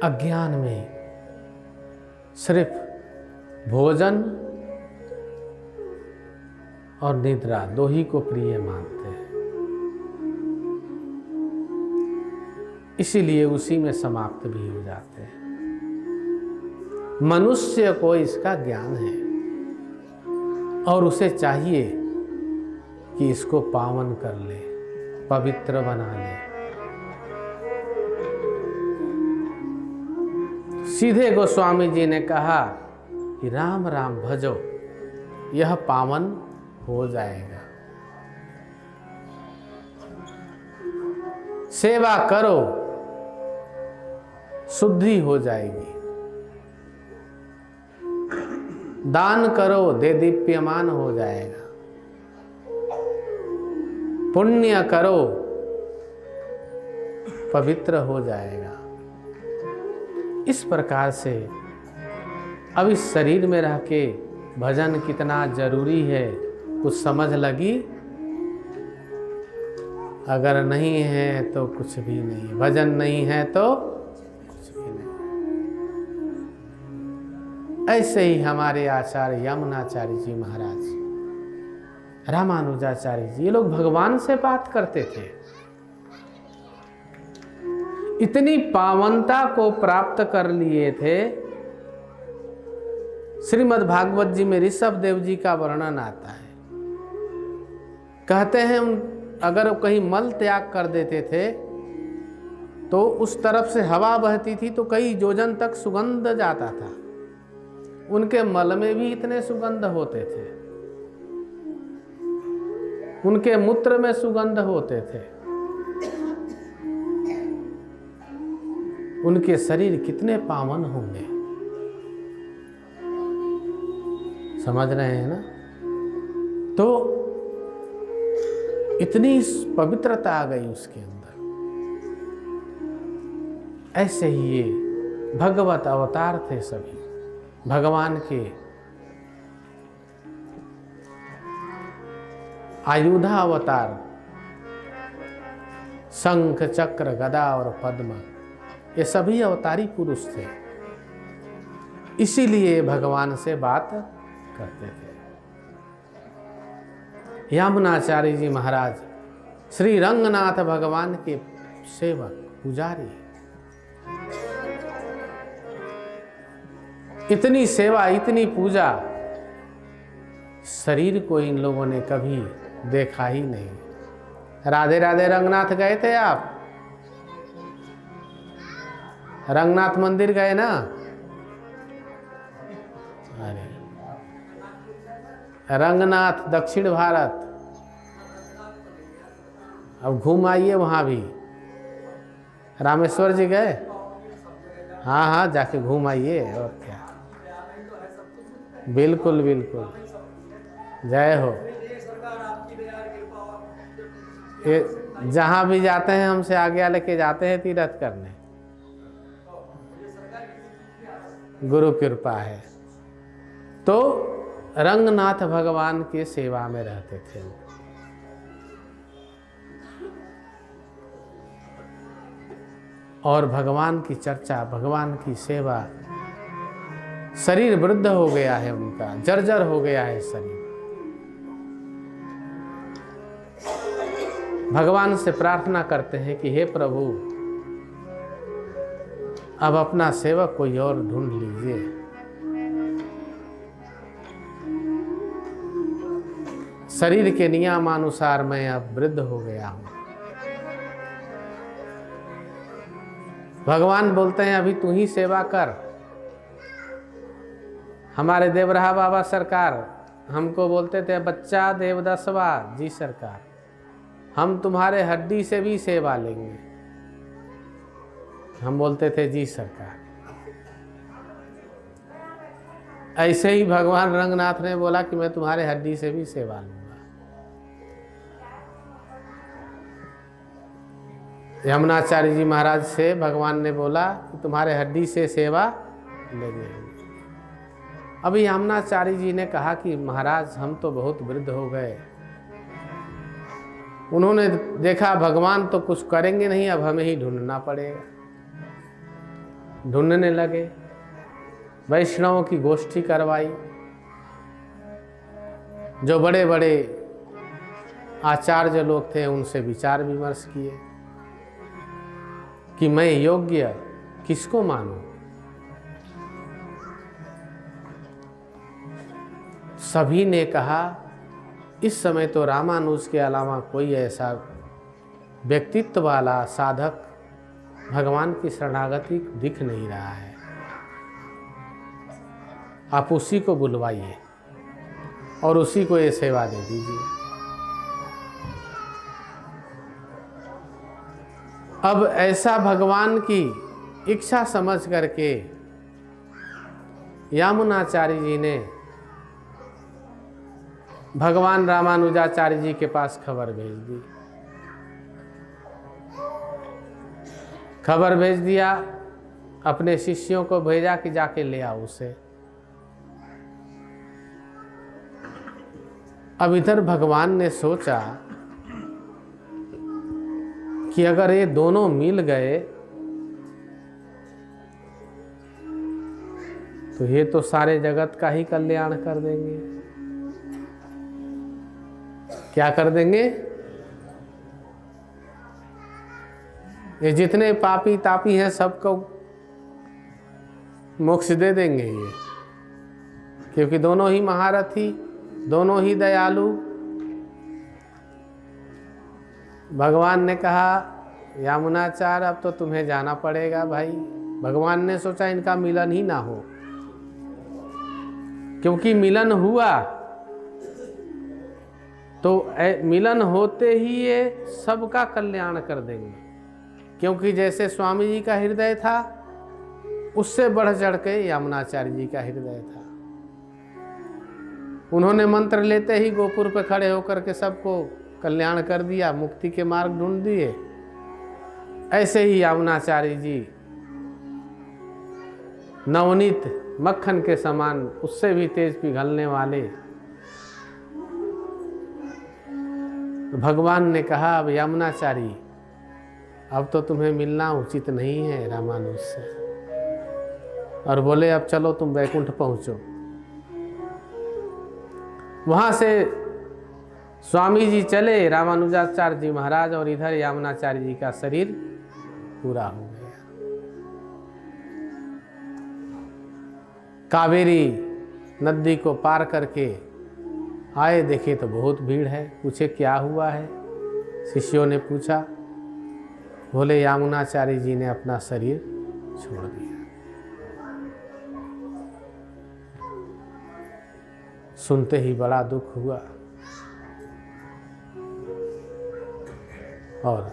A: अज्ञान में सिर्फ भोजन और निद्रा दो ही को प्रिय मानते हैं, इसीलिए उसी में समाप्त भी हो जाते हैं। मनुष्य को इसका ज्ञान है और उसे चाहिए कि इसको पावन कर ले, पवित्र बना ले। सीधे गोस्वामी जी ने कहा कि राम राम भजो, यह पावन हो जाएगा। सेवा करो, शुद्धि हो जाएगी। दान करो, दे दीप्यमान हो जाएगा। पुण्य करो, पवित्र हो जाएगा। इस प्रकार से अब इस शरीर में रह के भजन कितना जरूरी है कुछ समझ लगी? अगर नहीं है तो कुछ भी नहीं, भजन नहीं है तो कुछ भी नहीं। ऐसे ही हमारे आचार्य यमुनाचार्य जी महाराज, रामानुजाचार्य जी, ये लोग भगवान से बात करते थे। इतनी पावनता को प्राप्त कर लिए थे। श्रीमद् भागवत जी में ऋषभ देव जी का वर्णन आता है। कहते हैं अगर कहीं मल त्याग कर देते थे तो उस तरफ से हवा बहती थी तो कई योजन तक सुगंध जाता था। उनके मल में भी इतने सुगंध होते थे, उनके मूत्र में सुगंध होते थे। उनके शरीर कितने पावन होंगे, समझ रहे हैं ना? तो इतनी पवित्रता आ गई उसके अंदर। ऐसे ही ये भगवत अवतार थे सभी, भगवान के आयुधा अवतार, शंख चक्र गदा और पद्म, ये सभी अवतारी पुरुष थे। इसीलिए भगवान से बात करते थे। यमुनाचार्य जी महाराज श्री रंगनाथ भगवान के सेवक, पुजारी। इतनी सेवा, इतनी पूजा शरीर को इन लोगों ने कभी देखा ही नहीं। राधे राधे रंगनाथ गए थे आप? रंगनाथ मंदिर गए ना? अरे रंगनाथ दक्षिण भारत, अब घूम आइए वहाँ भी। रामेश्वर जी गए? हाँ हाँ, जाके घूम आइए, और क्या। बिल्कुल बिल्कुल, जय हो। ये जहाँ भी जाते हैं हमसे आज्ञा लेके जाते हैं तीर्थ करने, गुरु कृपा है। तो रंगनाथ भगवान के सेवा में रहते थे वो। और भगवान की चर्चा, भगवान की सेवा, शरीर वृद्ध हो गया है उनका, जर्जर हो गया है शरीर। भगवान से प्रार्थना करते हैं कि हे प्रभु, अब अपना सेवक कोई और ढूंढ लीजिए। शरीर के नियमानुसार मैं अब वृद्ध हो गया हूं। भगवान बोलते हैं अभी तू ही सेवा कर। हमारे देवराहा बाबा सरकार हमको बोलते थे बच्चा देवदसवा, जी सरकार, हम तुम्हारे हड्डी से भी सेवा लेंगे। हम बोलते थे जी सरकार। ऐसे ही भगवान रंगनाथ ने बोला कि मैं तुम्हारे हड्डी से भी सेवा लूंगा। यमुनाचार्य जी महाराज से भगवान ने बोला कि तुम्हारे हड्डी से सेवा लेंगे। अभी यमुनाचार्य जी ने कहा कि महाराज हम तो बहुत वृद्ध हो गए। उन्होंने देखा भगवान तो कुछ करेंगे नहीं, अब हमें ही ढूंढना पड़ेगा। ढूंढने लगे, वैष्णवों की गोष्ठी करवाई, जो बड़े बड़े आचार्य लोग थे उनसे विचार विमर्श किए कि मैं योग्य किसको मानूं। सभी ने कहा इस समय तो रामानुज के अलावा कोई ऐसा व्यक्तित्व वाला साधक भगवान की शरणागति दिख नहीं रहा है, आप उसी को बुलवाइए और उसी को ये सेवा दे दीजिए। अब ऐसा भगवान की इच्छा समझ करके यमुनाचार्य जी ने भगवान रामानुजाचार्य जी के पास खबर भेज दी। खबर भेज दिया, अपने शिष्यों को भेजा कि जाके ले आओ उसे। अब इधर भगवान ने सोचा कि अगर ये दोनों मिल गए तो ये तो सारे जगत का ही कल्याण कर देंगे। क्या कर देंगे? ये जितने पापी तापी हैं सबको मोक्ष दे देंगे ये, क्योंकि दोनों ही महारथी, दोनों ही दयालु। भगवान ने कहा यमुनाचार्य अब तो तुम्हें जाना पड़ेगा भाई। भगवान ने सोचा इनका मिलन ही ना हो, क्योंकि मिलन हुआ तो मिलन होते ही ये सबका कल्याण कर देंगे। क्योंकि जैसे स्वामी जी का हृदय था उससे बढ़ चढ़ के यमुनाचार्य जी का हृदय था। उन्होंने मंत्र लेते ही गोपुर पे खड़े होकर के सबको कल्याण कर दिया, मुक्ति के मार्ग ढूंढ दिए। ऐसे ही यमुनाचार्य जी नवनीत मक्खन के समान, उससे भी तेज पिघलने वाले। भगवान ने कहा अब यमुनाचार्य अब तो तुम्हें मिलना उचित नहीं है रामानुज से, और बोले अब चलो तुम वैकुंठ पहुंचो। वहां से स्वामी जी चले रामानुजाचार्य जी महाराज, और इधर यमुनाचार्य जी का शरीर पूरा हो गया। कावेरी नदी को पार करके आए, देखे तो बहुत भीड़ है। पूछे क्या हुआ है? शिष्यों ने पूछा। बोले यमुनाचार्य जी ने अपना शरीर छोड़ दिया। सुनते ही बड़ा दुख हुआ और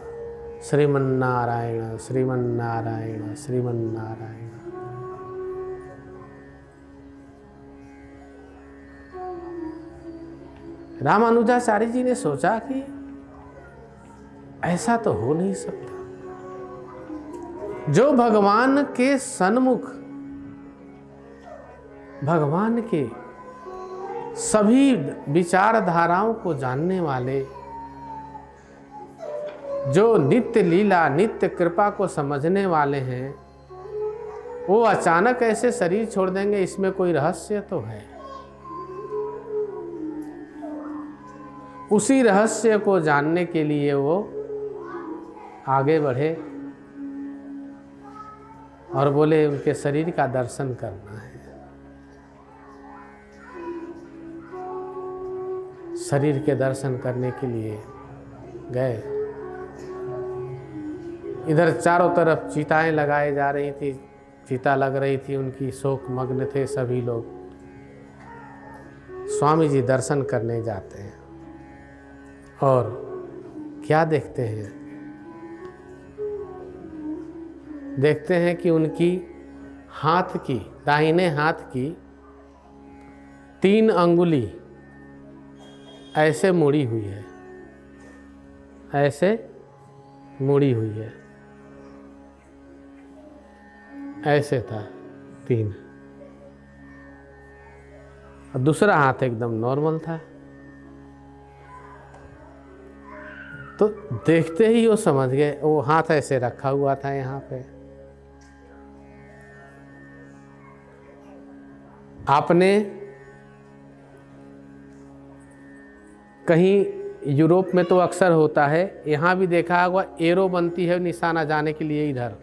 A: श्रीमन्नारायण श्रीमन्नारायण श्रीमन्नारायण। रामानुजाचार्य जी ने सोचा कि ऐसा तो हो नहीं सकता। जो भगवान के सन्मुख, भगवान के सभी विचारधाराओं को जानने वाले, जो नित्य लीला नित्य कृपा को समझने वाले हैं, वो अचानक ऐसे शरीर छोड़ देंगे, इसमें कोई रहस्य तो है। उसी रहस्य को जानने के लिए वो आगे बढ़े और बोले उनके शरीर का दर्शन करना है। शरीर के दर्शन करने के लिए गए। इधर चारों तरफ चिताएं लगाई जा रही थी, चिता लग रही थी, उनकी शोक मग्न थे सभी लोग। स्वामी जी दर्शन करने जाते हैं और क्या देखते हैं? देखते हैं कि उनकी हाथ की, दाहिने हाथ की 3 अंगुली ऐसे मुड़ी हुई है, ऐसे मुड़ी हुई है, ऐसे था 3, और दूसरा हाथ एकदम नॉर्मल था। तो देखते ही वो समझ गए, वो हाथ ऐसे रखा हुआ था यहाँ पे। आपने कहीं यूरोप में तो अक्सर होता है, यहाँ भी देखा होगा, एरो बनती है निशाना जाने के लिए, इधर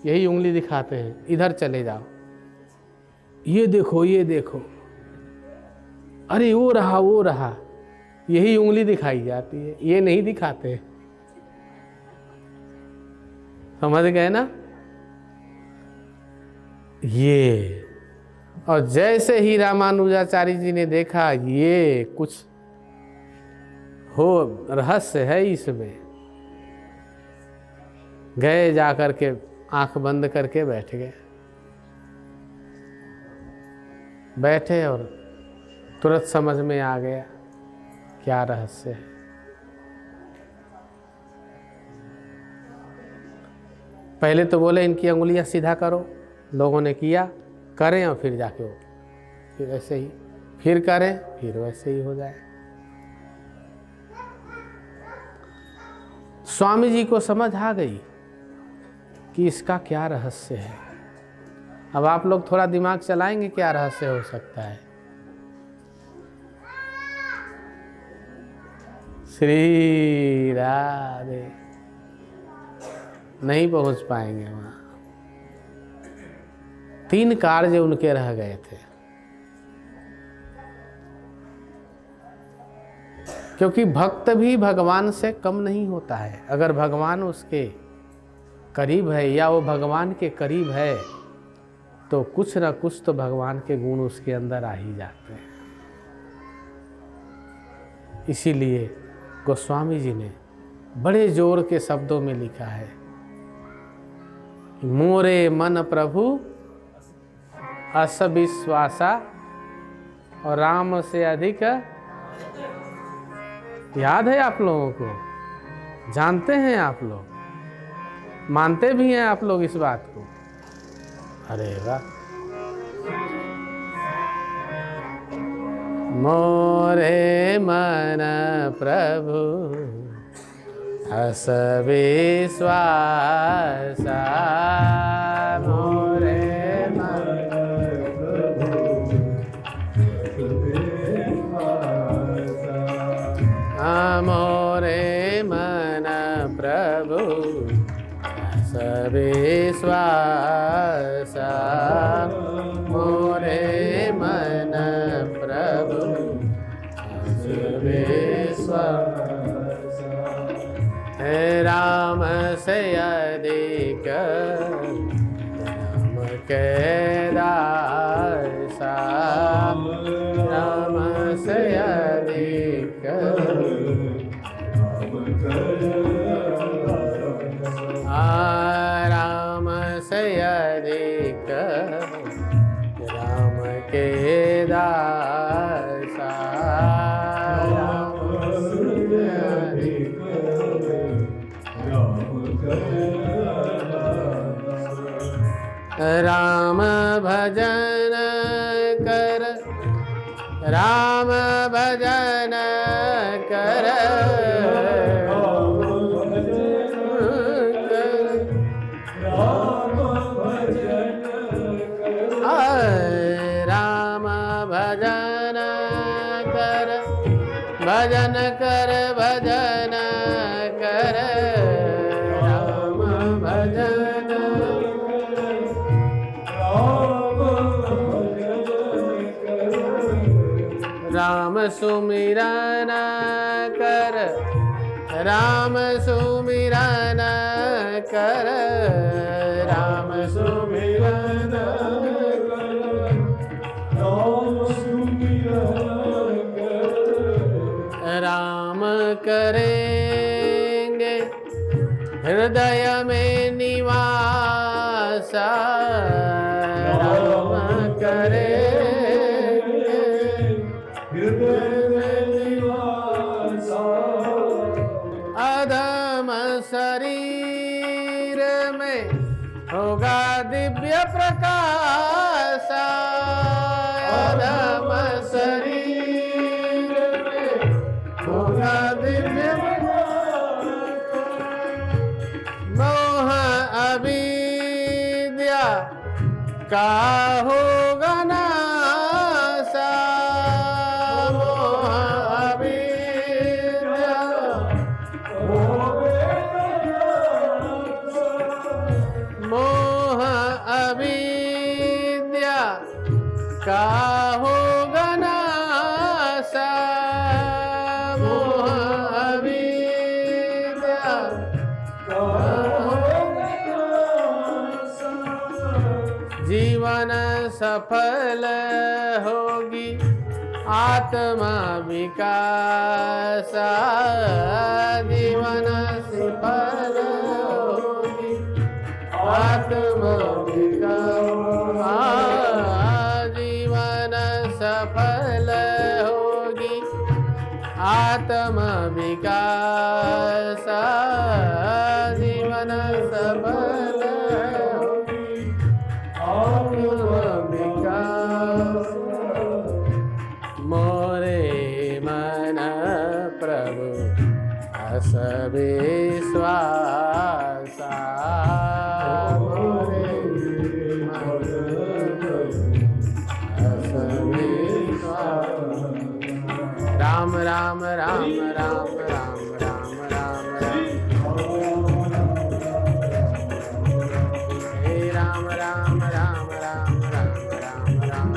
A: यही उंगली दिखाते हैं, इधर चले जाओ, ये देखो, ये देखो, अरे वो रहा, वो रहा, यही उंगली दिखाई जाती है, ये नहीं दिखाते। समझ गए ना? ये, और जैसे ही रामानुजाचार्य जी ने देखा ये कुछ हो, रहस्य है इसमें, गए जाकर के आंख बंद करके बैठ गए, बैठे और तुरंत समझ में आ गया क्या रहस्य है। पहले तो बोले इनकी अंगुलियां सीधा करो, लोगों ने किया, करें और फिर जाके वो फिर ऐसे ही, फिर करें, फिर वैसे ही हो जाए। स्वामी जी को समझ आ गई कि इसका क्या रहस्य है। अब आप लोग थोड़ा दिमाग चलाएंगे, क्या रहस्य हो सकता है। श्री राधे, नहीं पहुंच पाएंगे वहां। 3 कार्य उनके रह गए थे, क्योंकि भक्त भी भगवान से कम नहीं होता है। अगर भगवान उसके करीब है या वो भगवान के करीब है तो कुछ ना कुछ तो भगवान के गुण उसके अंदर आ ही जाते हैं। इसीलिए गोस्वामी जी ने बड़े जोर के शब्दों में लिखा है, मोरे मन प्रभु अस विश्वासा और राम से अधिक। याद है आप लोगों को? जानते हैं आप लोग? मानते भी हैं आप लोग इस बात को? अरे वाह! मोरे मन प्रभु अस विश्वासा, मोरे मोरे मन प्रभु अस विश्वासा, मोरे मन प्रभु अस विश्वासा, राम से अधिक राम के दासा, राम से अधिक राम से अधिक राम के दासा, राम से अधिक राम भजन कर, राम भजन कर, राम भजन कर, भजन कर, भजन कर, राम भजन, राम सुमिरन कर, राम सुमिरन कर, राम सुमिरन कर, राम करेंगे हृदय में निवास, राम करेंगे प्रकाशा अधम शरीर में होगा दिव्य मोह अविद्या का होगा नासा मोह अविद्या मोह अविद्या का होगा नासा मोह अविद्या जीवन सफल होगी आत्मा विकास जीवन सफल होगी आत्मा विकास जीवन सफल होगी आत्मा विकास जीवन सफल होगी आत्मा विकास मोरे मन प्रभु अस विश्वासा मोरे मन अस विश्वासा राम राम राम राम राम राम राम हे राम राम राम राम राम राम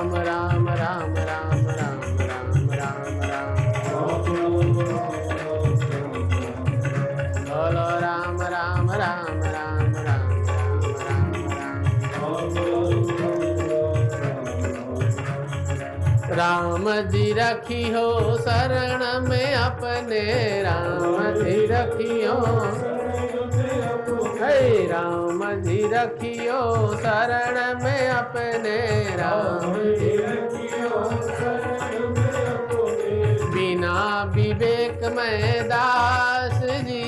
A: राम राम राम राम राम राम राम राम बोलो राम राम राम राम राम राम जी रखी हो शरण में अपने राम जी रखियो हे राम जी रखियो शरण में अपने राम जी रखियो बिना विवेक में दास जी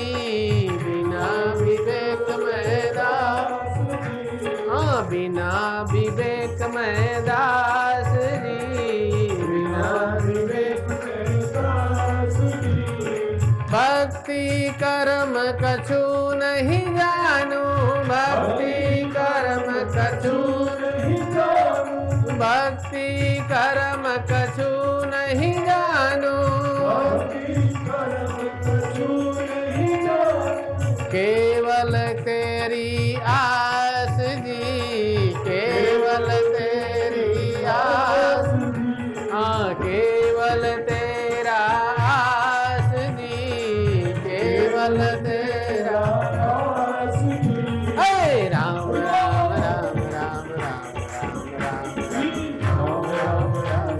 A: बिना विवेक में दास हाँ बिना विवेक में दास जी बिना विवेक में दास जी भक्ति कर्म कछु नहीं जानू भक्ति कर्म कछु नहीं जानू भक्ति कर्म कछु नहीं जानू केवल तेरी आस जी केवल तेरी आस हाँ केवल तेरा आस जी केवल तेरा आस जी हे राम राम राम राम राम राम राम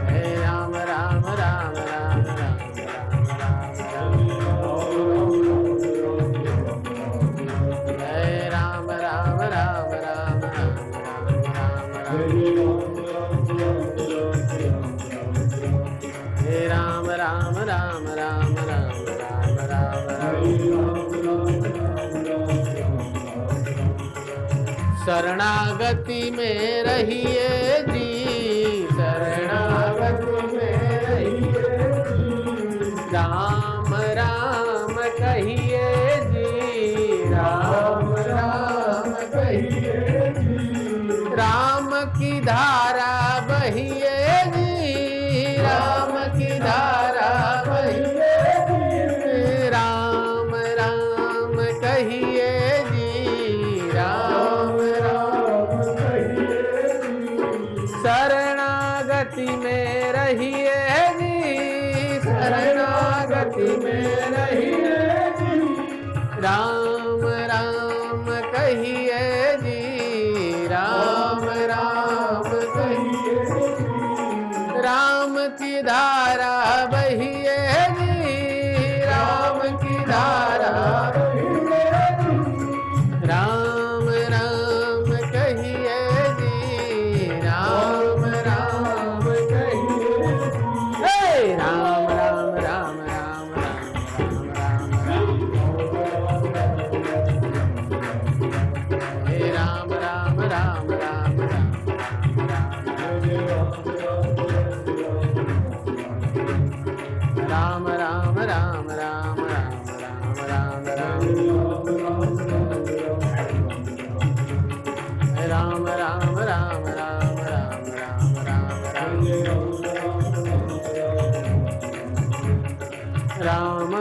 A: हे राम राम राम राम राम हे राम राम राम राम हे राम राम राम राम राम राम शरणागति में रहिए जी शरणागति में रहिए राम राम कहिए जी राम राम कहिए जी राम की धारा बहिए जी राम की धारा बहिए राम राम कहिए जी राम राम कहिए शरणागति में रहिए जी शरणागति में रहिए जी राम राम कहिए जी राम राम कहिए राम की धारा बहिए जी राम की धारा बहिए राम राम कहिए जी राम राम कहिए हे राम राम राम राम राम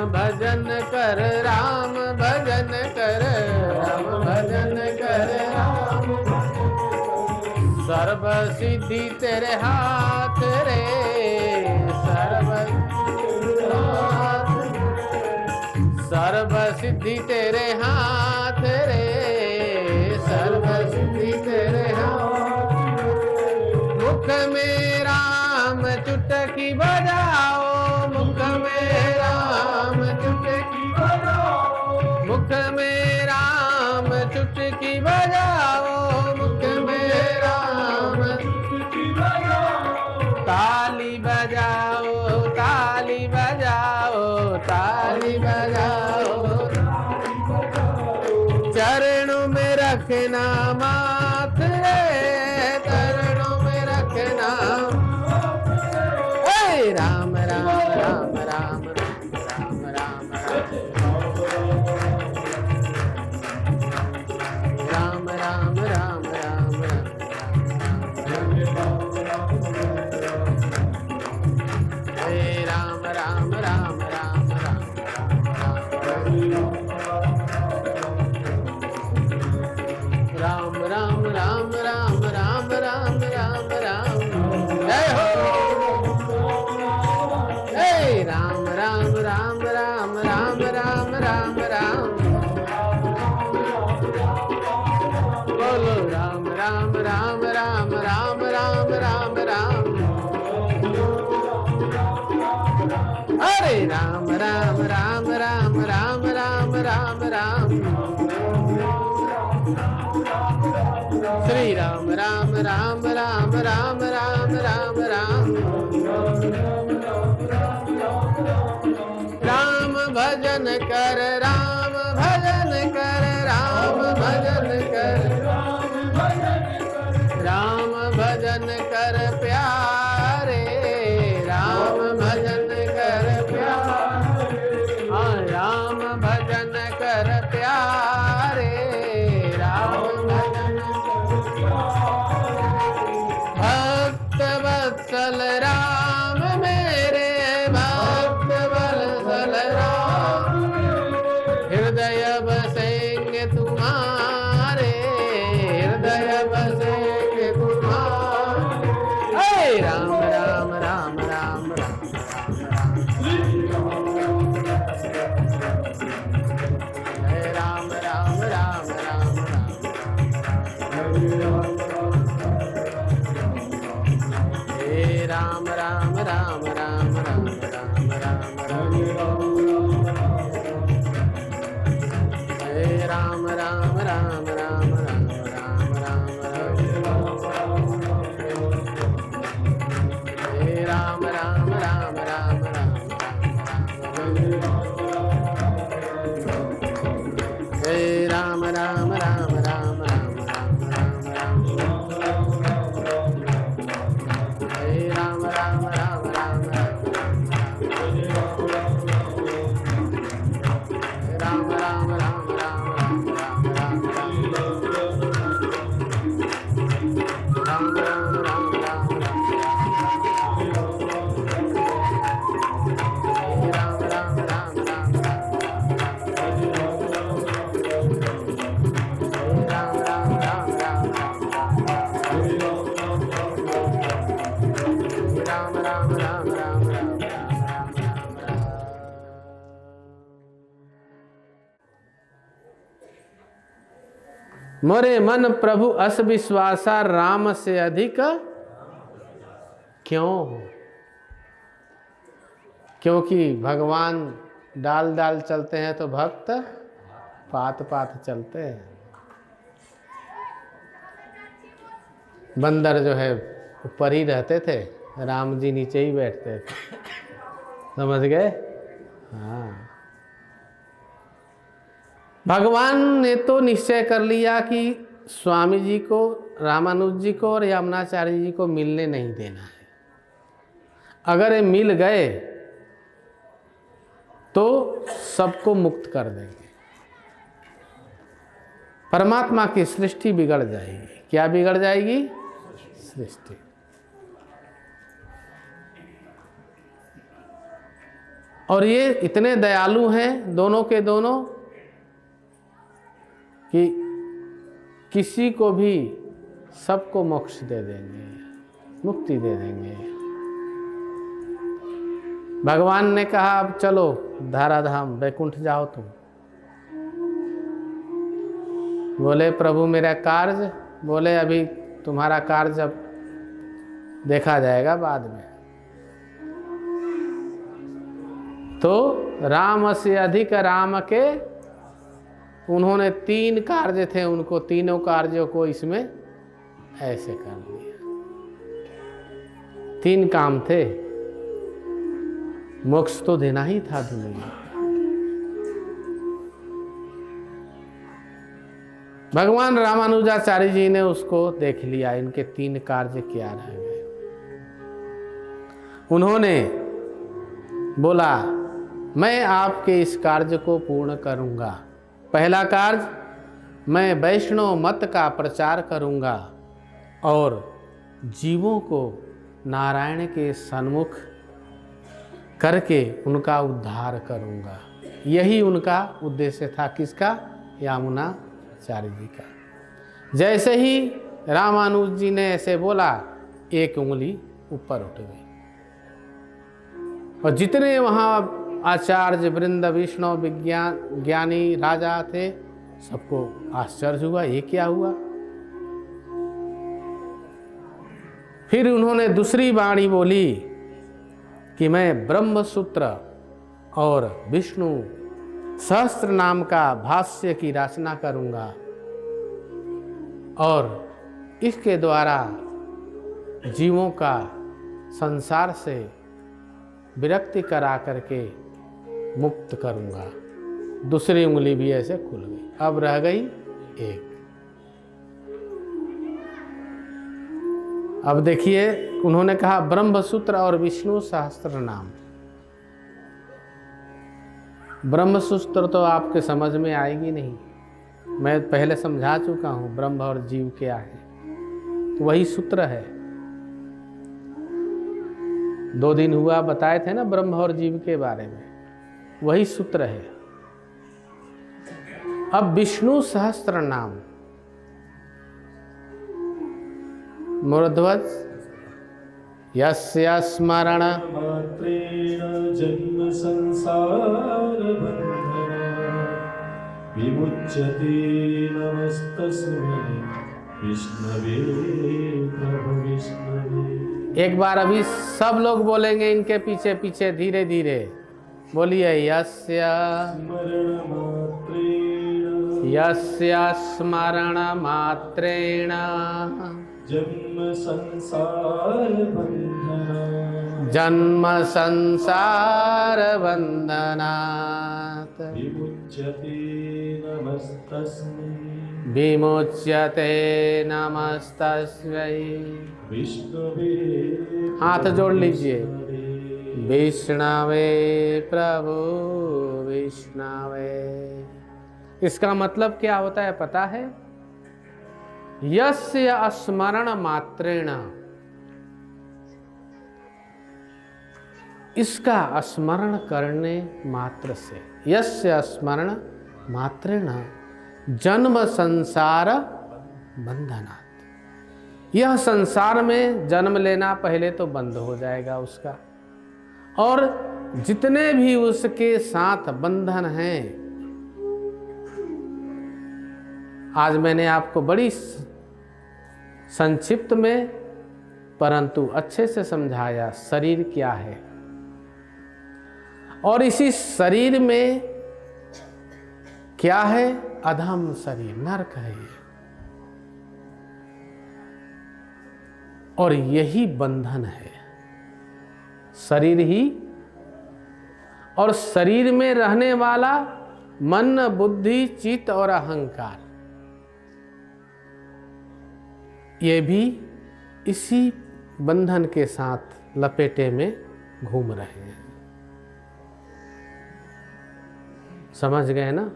A: भजन कर, राम भजन कर, राम भजन कर, राम सर्व सिद्धि तेरे हाथ रे, सर्व सिद्धि तेरे हाथ रे, सर्व सिद्धि तेरे हाथ। मुख में राम चुटकी बजाओ, मुख में राम चुटकी बजाओ, मुख में राम चुटकी बजाओ, मुख में राम चुटकी बजाओ। ताली बजाओ, ताली बजाओ, ताली बजाओ, चरणों में रखना माथ रे, चरणों में रखना। हे राम राम राम राम राम राम राम राम राम राम हे राम राम राम राम राम राम राम राम राम राम राम। जय हो। हे राम राम राम राम राम राम राम राम। बोलो राम राम राम राम राम राम राम राम। अरे राम राम राम राम राम राम राम राम। श्री राम राम राम राम राम राम राम राम। राम भजन कर, राम भजन कर, राम भजन कर, राम भजन कर प्यारे, राम भजन कर प्यारे, राम भजन कर प्यारे, राम भजन भक्त वत्सल राम मेरे, भक्त वत्सल राम हृदय बसेंगे तुम्हारे, हृदय बसेंगे तुम्हारे। हे राम राम राम राम राम हे राम राम राम राम हे राम राम राम राम राम राम राम हे राम राम राम राम राम राम राम हे राम राम राम राम राम हे राम राम राम राम राम राम राम हे राम राम राम राम राम राम राम राम राम राम राम राम राम राम राम राम मोरे मन प्रभु अस विश्वासा, राम से अधिक क्यों हो। क्योंकि भगवान डाल डाल चलते हैं तो भक्त पात पात चलते हैं। बंदर जो है ऊपर ही रहते थे, राम जी नीचे ही बैठते थे। समझ गए? हाँ, भगवान ने तो निश्चय कर लिया कि स्वामी जी को, रामानुज जी को और यमुनाचार्य जी को मिलने नहीं देना है। अगर ये मिल गए तो सबको मुक्त कर देंगे। परमात्मा की सृष्टि बिगड़ जाएगी। क्या बिगड़ जाएगी? सृष्टि। और ये इतने दयालु हैं दोनों के दोनों कि किसी को भी सबको मोक्ष दे देंगे, मुक्ति दे देंगे। भगवान ने कहा अब चलो धाराधाम वैकुंठ जाओ तुम। बोले प्रभु मेरा कार्य, बोले अभी तुम्हारा कार्य जब देखा जाएगा बाद में। तो राम से अधिक राम के उन्होंने 3 कार्य थे, उनको तीनों कार्यों को इसमें ऐसे कर दिया। 3 काम थे, मोक्ष तो देना ही था दुनिया। भगवान रामानुजाचार्य जी ने उसको देख लिया, इनके 3 कार्य क्या रह गए। उन्होंने बोला मैं आपके इस कार्य को पूर्ण करूंगा। पहला कार्य, मैं वैष्णव मत का प्रचार करूंगा और जीवों को नारायण के सन्मुख करके उनका उद्धार करूंगा। यही उनका उद्देश्य था। किसका? यामुनाचार्य जी का। जैसे ही रामानुज जी ने ऐसे बोला, एक उंगली ऊपर उठ गई और जितने वहाँ आचार्य वृंद, विष्णु विज्ञान ज्ञानी राजा थे, सबको आश्चर्य हुआ, ये क्या हुआ। फिर उन्होंने दूसरी वाणी बोली कि मैं ब्रह्म सूत्र और विष्णु सहस्त्र नाम का भाष्य की रचना करूंगा और इसके द्वारा जीवों का संसार से विरक्ति करा करके मुक्त करूंगा। दूसरी उंगली भी ऐसे खुल गई, अब रह गई एक। अब देखिए, उन्होंने कहा ब्रह्म सूत्र और विष्णु सहस्त्र नाम। ब्रह्म सूत्र तो आपके समझ में आएगी नहीं, मैं पहले समझा चुका हूं ब्रह्म और जीव क्या है। तो वही सूत्र है, 2 दिन हुआ बताए थे ना ब्रह्म और जीव के बारे में, वही सूत्र है। अब विष्णु सहस्त्र नाम, मूर्ध्वज यस्य स्मरण
B: मात्रेण जन्म संसार बंधना विमुच्यते नमस्तस्मै विष्णवे प्रभु विष्णवे।
A: एक बार अभी सब लोग बोलेंगे इनके पीछे पीछे धीरे धीरे। बोलिए यस्य स्मरण मात्रेण
B: जन्म संसार बंधना
A: बंधनात् विमुच्यते नमस्तस्मै
B: विष्णवे।
A: हाथ जोड़ लीजिए, विष्णवे प्रभु विष्णवे। इसका मतलब क्या होता है पता है? यस्य स्मरण मात्रेण, इसका स्मरण करने मात्र से, यस्य स्मरण मात्रेण जन्म संसार बंधनात्, यह संसार में जन्म लेना पहले तो बंद हो जाएगा उसका, और जितने भी उसके साथ बंधन हैं। आज मैंने आपको बड़ी संक्षिप्त में परंतु अच्छे से समझाया शरीर क्या है, और इसी शरीर में क्या है? अधम शरीर, नरक है ये, और यही बंधन है, शरीर ही। और शरीर में रहने वाला मन, बुद्धि, चित्त और अहंकार, ये भी इसी बंधन के साथ लपेटे में घूम रहे हैं। समझ गए ना?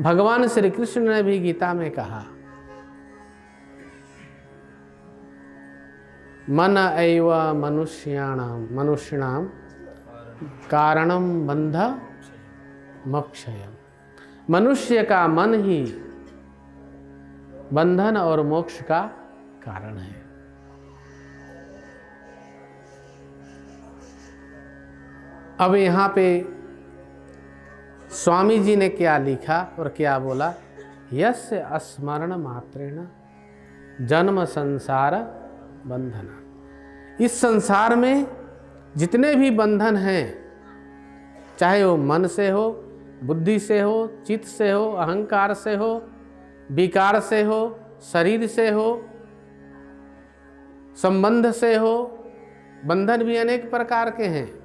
A: भगवान श्री कृष्ण ने भी गीता में कहा, मन एव मनुष्याणाम कारणम बंध मोक्षयम। मनुष्य का मन ही बंधन और मोक्ष का कारण है। अब यहाँ पे स्वामी जी ने क्या लिखा और क्या बोला, यस्य स्मरण मात्रेण जन्म संसार बंधना। इस संसार में जितने भी बंधन हैं, चाहे वो मन से हो, बुद्धि से हो, चित्त से हो, अहंकार से हो, विकार से हो, शरीर से हो, संबंध से हो, बंधन भी अनेक प्रकार के हैं।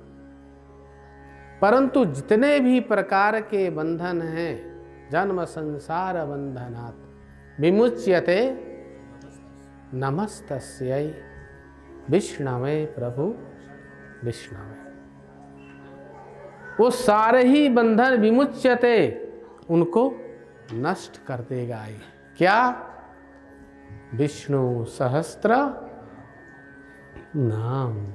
A: परंतु जितने भी प्रकार के बंधन हैं, जन्म संसार बंधनात् विमुच्यते नमस्तस्यै विष्णवे प्रभु विष्णवे। वो सारे ही बंधन विमुच्यते, उनको नष्ट कर देगा। क्या? विष्णु सहस्त्र नाम।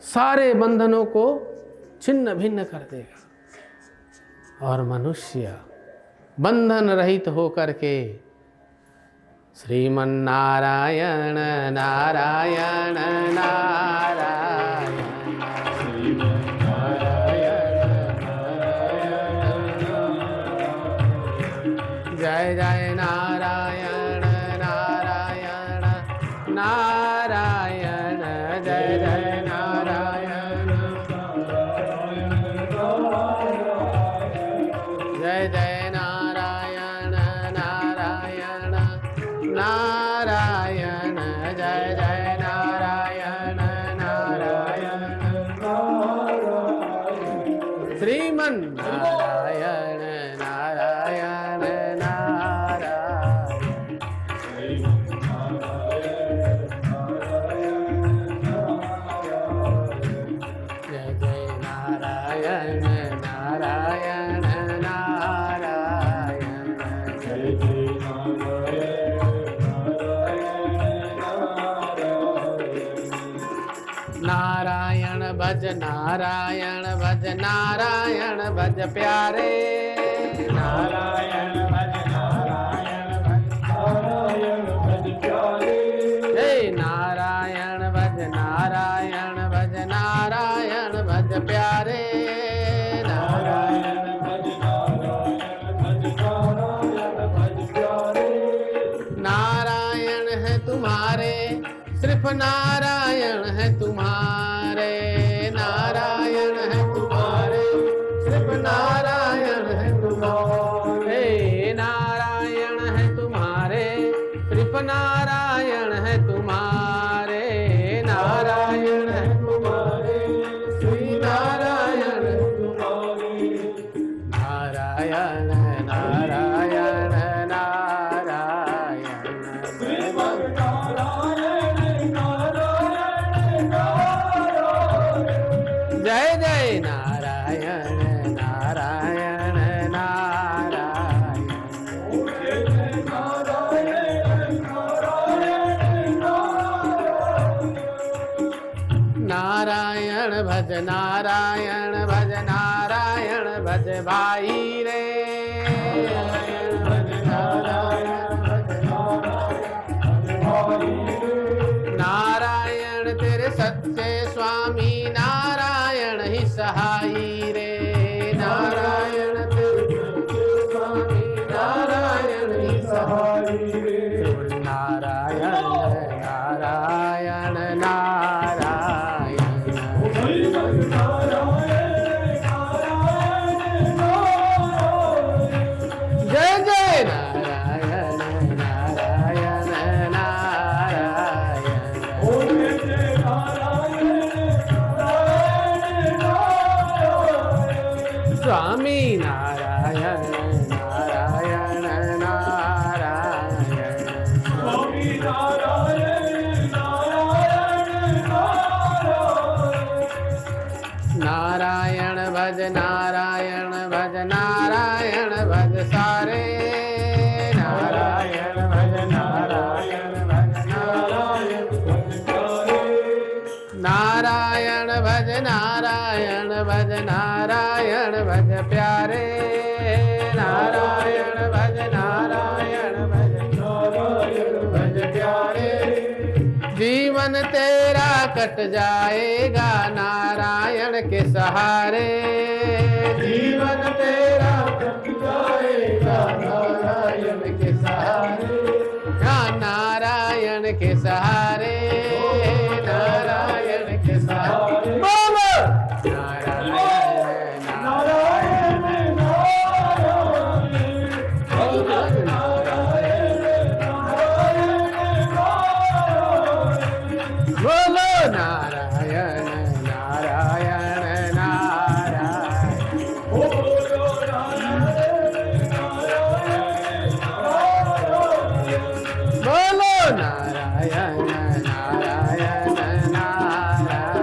A: सारे बंधनों को छिन्न भिन्न कर देगा और मनुष्य बंधन रहित होकर के श्रीमन्नारायण नारायण नारायण जय जय नारायण नारायण नारायण जय जय नारायण जय जय नारायण नारायण नारायण जय जय नारायण नारायण श्रीमन्नारायण नारायण नारायण भज नारायण भज प्यारे नारायण भज नारायण भज प्यारे हे नारायण भज नारायण भज नारायण भज प्यारे नारायण भज नारायण भज नारायण भज प्यारे। नारायण है तुम्हारे, सिर्फ नारायण है तुम्हारे, नारायण है तुम्हारे, सिर्फ नारायण है तुम्हारे, नारायण है तुम्हारे, सिर्फ नारायण है तुम्हारे, नारायण है तुम्हारे, श्री नारायण है तुम्हारे, नारायण नारायण नारायण श्रीमन नारायण नारायण नारायण जय जय नारायण नारायण नारायण नारायण भज नारायण भज नारायण भज भाई रे भज नारायण भज नारायण तेरे सच्चे स्वामी नारायण ही सहाई रे नारायण तेरे सच्चे स्वामी नारायण ही सहाई रे नारायण नारायण नारायण जय जय नारायण नारायण नारायण स्वामी नारायण नारायण नारायण स्वामी नारायण नारायण भज नारायण भज नारायण भज सारे नारायण भज नारायण भज नारायण भज सारे भज नारायण भज प्यारे, नारायण भज नारायण भज,
B: नारायण भज प्यारे।
A: जीवन तेरा कट जाएगा नारायण के सहारे,
B: जीवन तेरा कट जाएगा नारायण के सहारे,
A: हाँ नारायण के सहारे, नारायण के सहारे। बोलो नारायण नारायण बोलो नारायण नारायण नारायण, बोलो नारायण नारायण नारायण,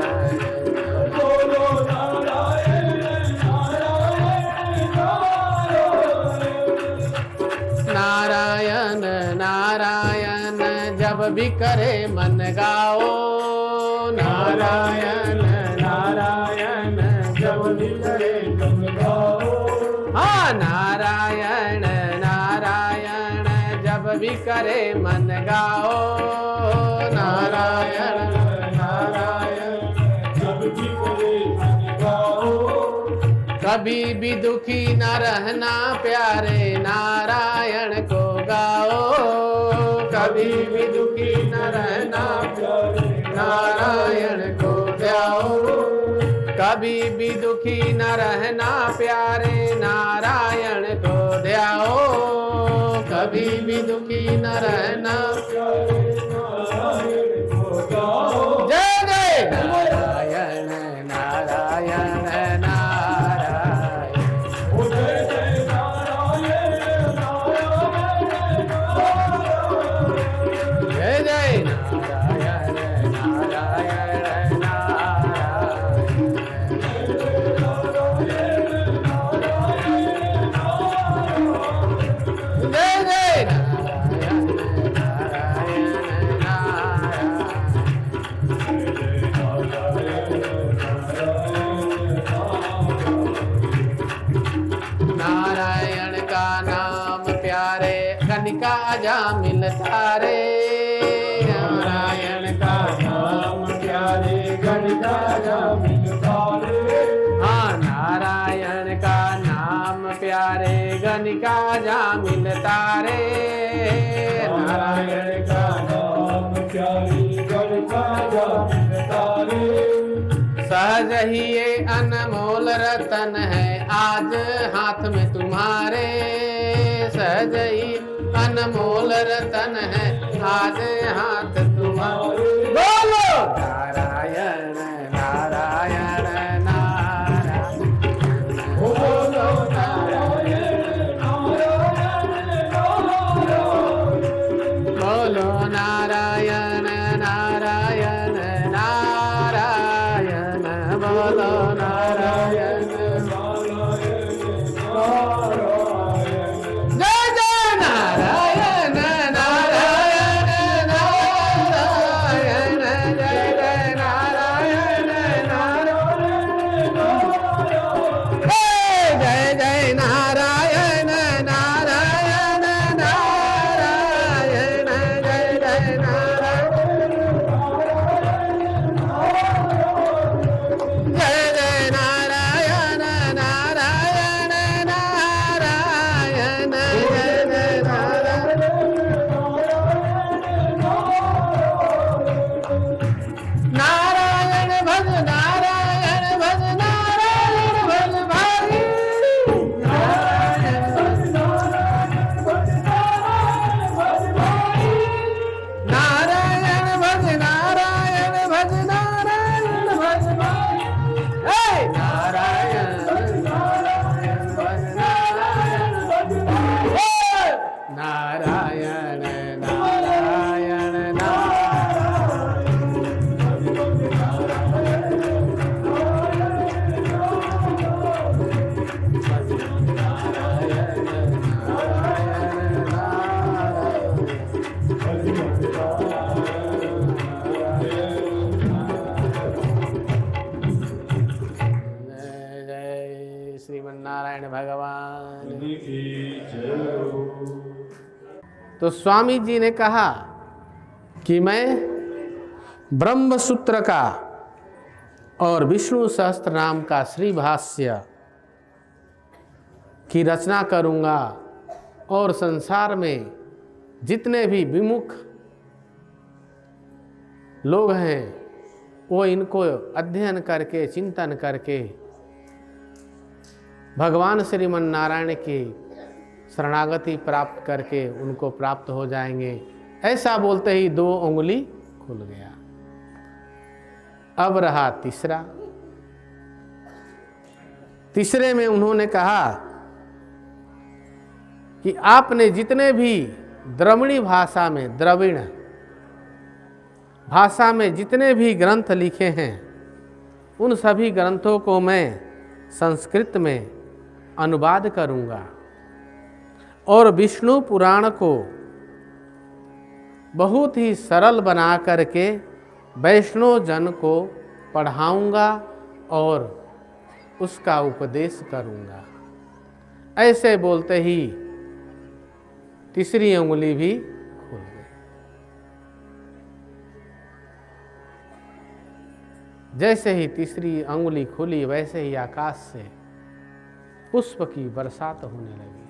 B: बोलो नारायण
A: नारायण नारायण जब भी करे मन गाओ, नारायण नारायण जब भी करे
B: मन गाओ,
A: हाँ नारायण नारायण जब भी करे मन गाओ, नारायण नारायण
B: जब भी करे मन गाओ,
A: कभी भी दुखी न रहना प्यारे, नारायण को गाओ, कभी भी दुखी न रहना
B: प्यारे
A: नारायण को गाओ, कभी भी दुखी न रहना प्यारे, नारायण को ध्याओ, कभी भी दुखी न रहना,
B: नारायण को गाओ।
A: जय जय नारायण नारायण नारायण,
B: जय जय नारायण नारायण
A: जय जय नारायण नारायण नारायण, जय जय नारायण नारायण नारायण, नारायण का नाम प्यारे कनिका जा मिलता रे, नारायण का नाम प्यारे कनिका जा मिलता रे, हाँ नारायण का नाम प्यारे गनिका जा मिलता रे, नारायण का
B: नाम प्यारी गणिका जा मिलता रे,
A: सहज ही ये अनमोल रतन है आज हाथ में तुम्हारे, सहज ही अनमोल रतन है आज हाथ तुम्हारे, बोलो नारायण नारायण नारायण, बोलो नारायण बोलो नारायण नारायण नारायण, बोलो नारायण, जय जय नारायण नारायण नारायण, जय जय नारायण नारायण, जय जय नारायण नारायण नारायण, जय जय नारायण, जय जय नारायण श्रीमन्नारायण भगवान।
B: की जय हो।
A: तो स्वामी जी ने कहा कि मैं ब्रह्म सूत्र का और विष्णु सहस्त्र नाम का श्री भाष्य की रचना करूंगा और संसार में जितने भी विमुख लोग हैं वो इनको अध्ययन करके चिंतन करके भगवान श्रीमन्नारायण की शरणागति प्राप्त करके उनको प्राप्त हो जाएंगे। ऐसा बोलते ही 2 उंगली खुल गया। अब रहा तीसरे में उन्होंने कहा कि आपने जितने भी द्रविड़ भाषा में जितने भी ग्रंथ लिखे हैं उन सभी ग्रंथों को मैं संस्कृत में अनुवाद करूंगा और विष्णु पुराण को बहुत ही सरल बना करके वैष्णव जन को पढ़ाऊंगा और उसका उपदेश करूंगा। ऐसे बोलते ही तीसरी उंगली भी खुल गई। जैसे ही तीसरी उंगली खुली वैसे ही आकाश से पुष्प की बरसात होने लगी।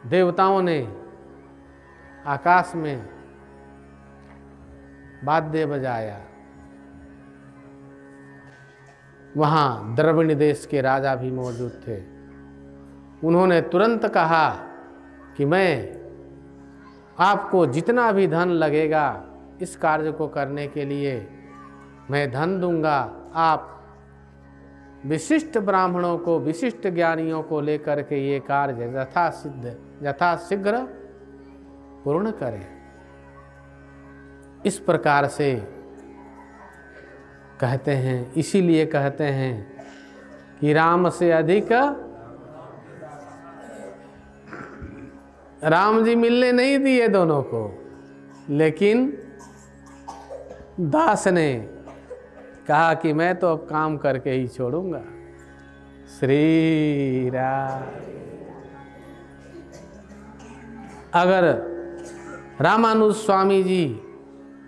A: देवताओं ने आकाश में वाद्य बजाया। वहाँ द्रविड़ देश के राजा भी मौजूद थे। उन्होंने तुरंत कहा कि मैं आपको जितना भी धन लगेगा इस कार्य को करने के लिए मैं धन दूंगा। आप विशिष्ट ब्राह्मणों को, विशिष्ट ज्ञानियों को लेकर के ये कार्य यथाशीघ्र पूर्ण करें। इस प्रकार से कहते हैं, इसीलिए कहते हैं कि राम से अधिक राम जी मिलने नहीं दिए दोनों को, लेकिन दास ने कहा कि मैं तो अब काम करके ही छोड़ूंगा। श्री राम। अगर रामानुज स्वामी जी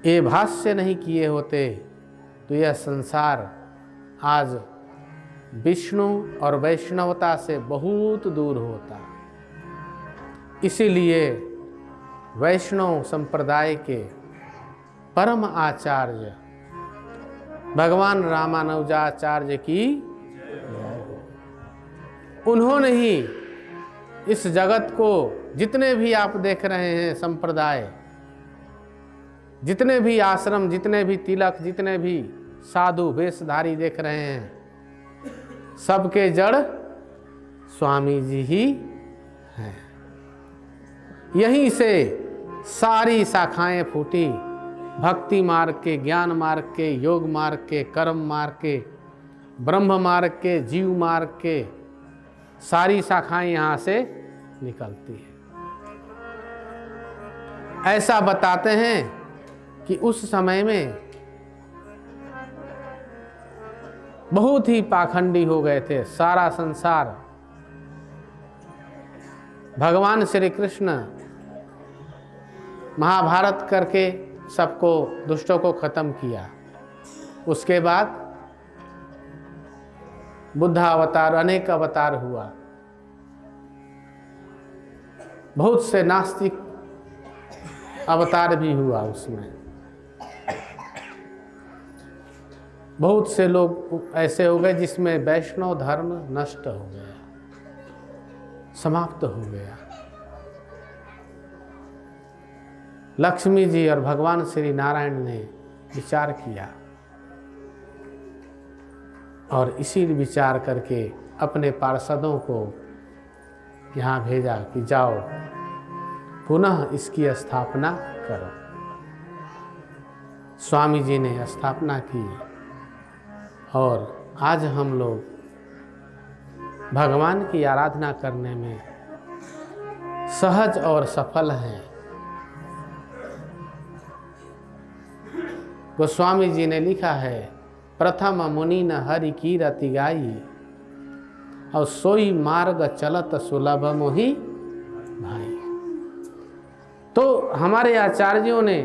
A: ये भाष्य नहीं किए होते तो यह संसार आज विष्णु और वैष्णवता से बहुत दूर होता। इसीलिए वैष्णव संप्रदाय के परम आचार्य भगवान रामानुजाचार्य की उन्होंने ही इस जगत को, जितने भी आप देख रहे हैं संप्रदाय, जितने भी आश्रम, जितने भी तिलक, जितने भी साधु वेशधारी देख रहे हैं, सबके जड़ स्वामी जी ही हैं। यहीं से सारी शाखाएं फूटी। भक्ति मार्ग के, ज्ञान मार्ग के, योग मार्ग के, कर्म मार्ग के, ब्रह्म मार्ग के, जीव मार्ग के, सारी शाखाएं यहाँ से निकलती है। ऐसा बताते हैं कि उस समय में बहुत ही पाखंडी हो गए थे सारा संसार। भगवान श्री कृष्ण महाभारत करके सबको, दुष्टों को खत्म किया। उसके बाद बुद्ध अवतार, अनेक अवतार हुआ। बहुत से नास्तिक अवतार भी हुआ उसमें। बहुत से लोग ऐसे हो गए जिसमें वैष्णव धर्म नष्ट हो गया, समाप्त हो गया। लक्ष्मी जी और भगवान श्री नारायण ने विचार किया और इसी विचार करके अपने पार्षदों को यहाँ भेजा कि जाओ पुनः इसकी स्थापना करो। स्वामी जी ने स्थापना की और आज हम लोग भगवान की आराधना करने में सहज और सफल हैं। गोस्वामी जी ने लिखा है, प्रथम मुनि न हरि की रति गाई, और सोई मार्ग चलत सुलभ मोहि भाई। तो हमारे आचार्यों ने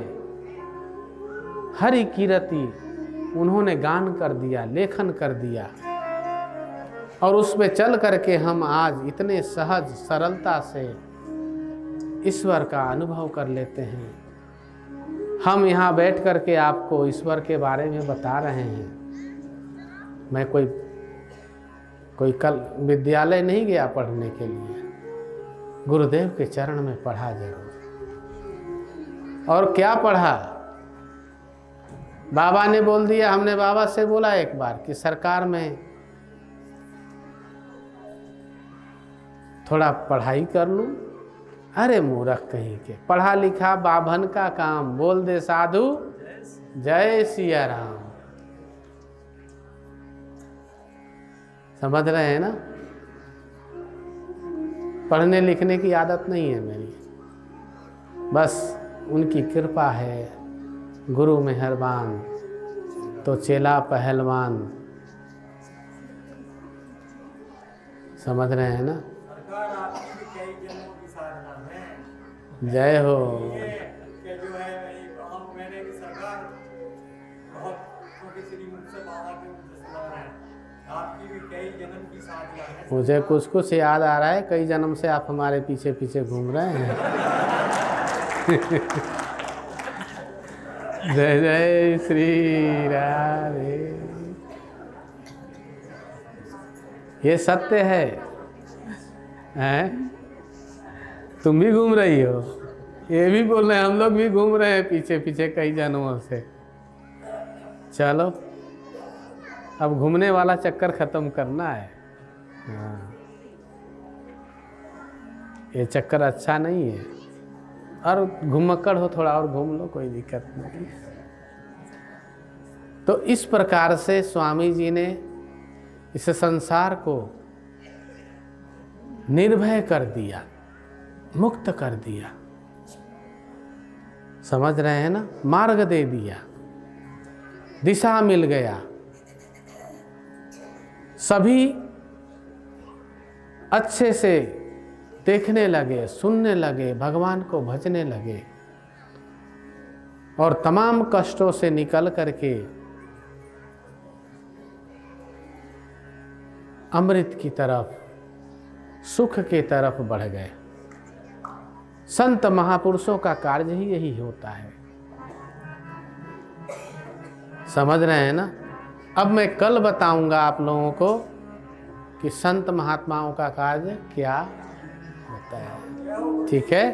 A: हरि कीरति उन्होंने गान कर दिया, लेखन कर दिया, और उसमें चल करके हम आज इतने सहज सरलता से ईश्वर का अनुभव कर लेते हैं। हम यहाँ बैठ करके आपको ईश्वर के बारे में बता रहे हैं। मैं कोई कल विद्यालय नहीं गया पढ़ने के लिए, गुरुदेव के चरण में पढ़ा जरूर। और क्या पढ़ा? बाबा ने बोल दिया। हमने बाबा से बोला एक बार कि सरकार में थोड़ा पढ़ाई कर लूं। अरे मूर्ख कहीं के, पढ़ा लिखा बाभन का काम, बोल दे साधु जय सिया राम। समझ रहे हैं ना? पढ़ने लिखने की आदत नहीं है मेरी, बस उनकी कृपा है, गुरु मेहरबान तो चेला पहलवान। समझ रहे हैं ना? जय हो। मुझे कुछ याद आ रहा है, कई जन्म से आप हमारे पीछे पीछे घूम रहे हैं। जय जय श्री राधे। ये सत्य है, हैं? तुम भी घूम रही हो, ये भी बोल रहे हैं, हम लोग भी घूम रहे हैं पीछे पीछे कई जन्मों से। चलो अब घूमने वाला चक्कर खत्म करना है। हाँ, ये चक्कर अच्छा नहीं है, और घुमक्कड़ हो थोड़ा और घूम लो, कोई दिक्कत नहीं। तो इस प्रकार से स्वामी जी ने इस संसार को निर्भय कर दिया, मुक्त कर दिया। समझ रहे हैं ना? मार्ग दे दिया, दिशा मिल गया, सभी अच्छे से देखने लगे, सुनने लगे, भगवान को भजने लगे, और तमाम कष्टों से निकल करके अमृत की तरफ, सुख की तरफ बढ़ गए। संत महापुरुषों का कार्य ही यही होता है। समझ रहे हैं ना? अब मैं कल बताऊंगा आप लोगों को कि संत महात्माओं का कार्य क्या होता है। ठीक है?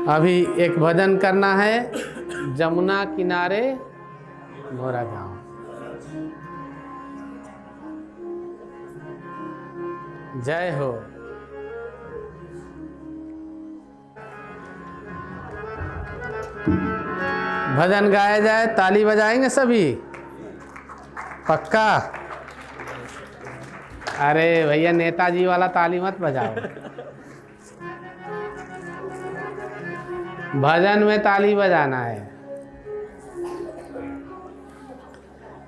A: अभी एक भजन करना है, जमुना किनारे मोरा गाँव। जय हो। भजन गाया जाए, ताली बजाएंगे सभी? पक्का? अरे भैया नेताजी वाला ताली मत बजाओ, भजन में ताली बजाना है।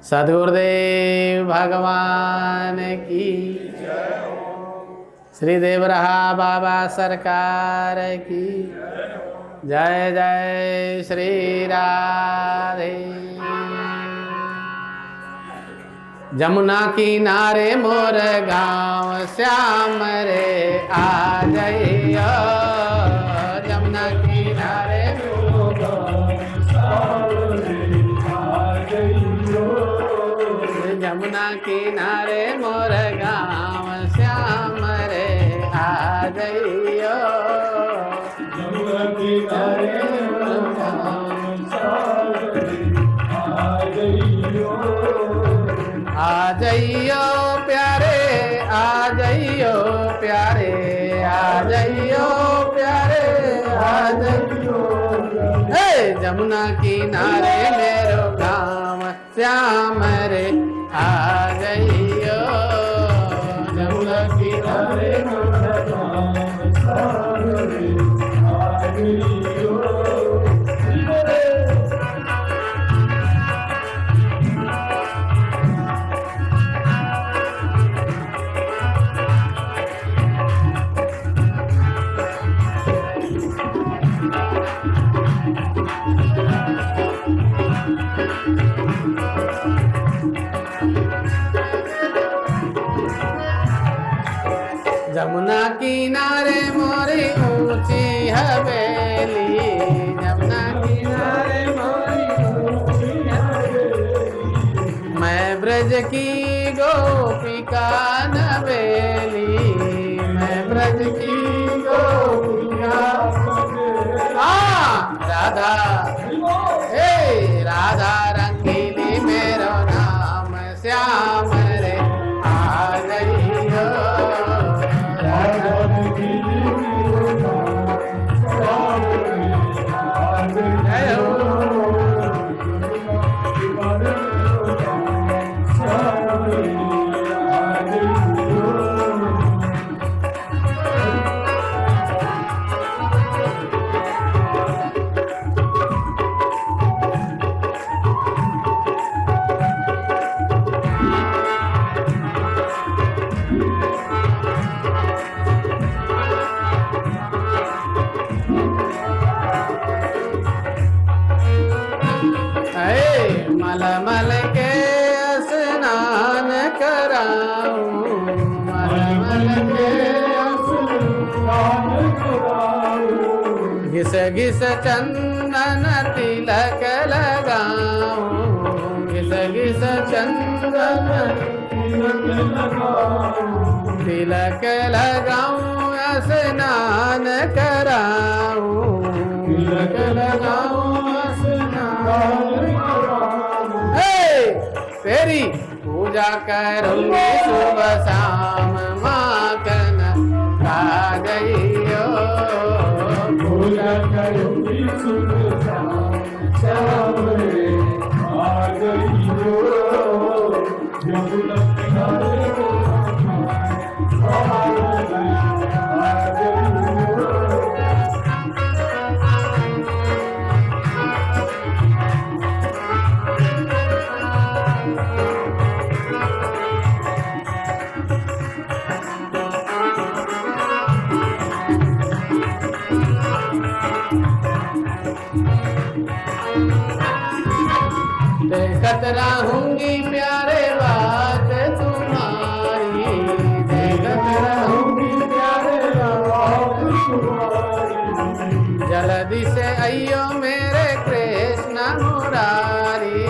A: सद्गुरुदेव भगवान की, श्री देवरहा बाबा सरकार की जय। जय श्री राधे। जमुना किनारे मोर गाँव श्याम रे आ जाइयो। जमुना किनारे मोर गाँव आ जाइयो। जमुना किनारे मोर गाँव श्याम रे आ जाइयो। जमुना किनारे मोर गाँव श्याम रे आ जाइयो। आ जाइयो प्यारे, आ जाइयो प्यारे, आ जाइयो प्यारे, आ जाइयो। जमुना किनारे मेरो गाँव श्याम रे आ जाइयो। जमुना किनारे मेरो गाँव श्याम रे आ जाइयो। जमुना किनारे मोरी ऊंची हवेली, जमुना किनारे मोरी ऊंची हवेली, मैं ब्रज की गोपिका नवेली, मैं ब्रज की गोपिका। राधा हे राधा रंगीली मेरो नाम श्याम रे आ गई हो। मलमल के स्नान कराऊं, मलमल के स्नान कराऊं, घिस घिस चंदन तिलक लगाऊं, घिस घिस चंदन तिलक लगाऊं, तिलक लगाऊं स्नान कराऊं, तिलक लगाऊं स्नान। तेरी पूजा करूंगी सुबह शाम माखन आ गई हो, पूजा करूंगी सुबह शाम श्याम रे आ गई हो। यमुना किनारे आ गई हो। देखत रहूंगी प्यारे बात तुम्हारी, देखत रहूंगी प्यारे बात तुम्हारी, जल्दी से आइयो मेरे कृष्ण मुरारी,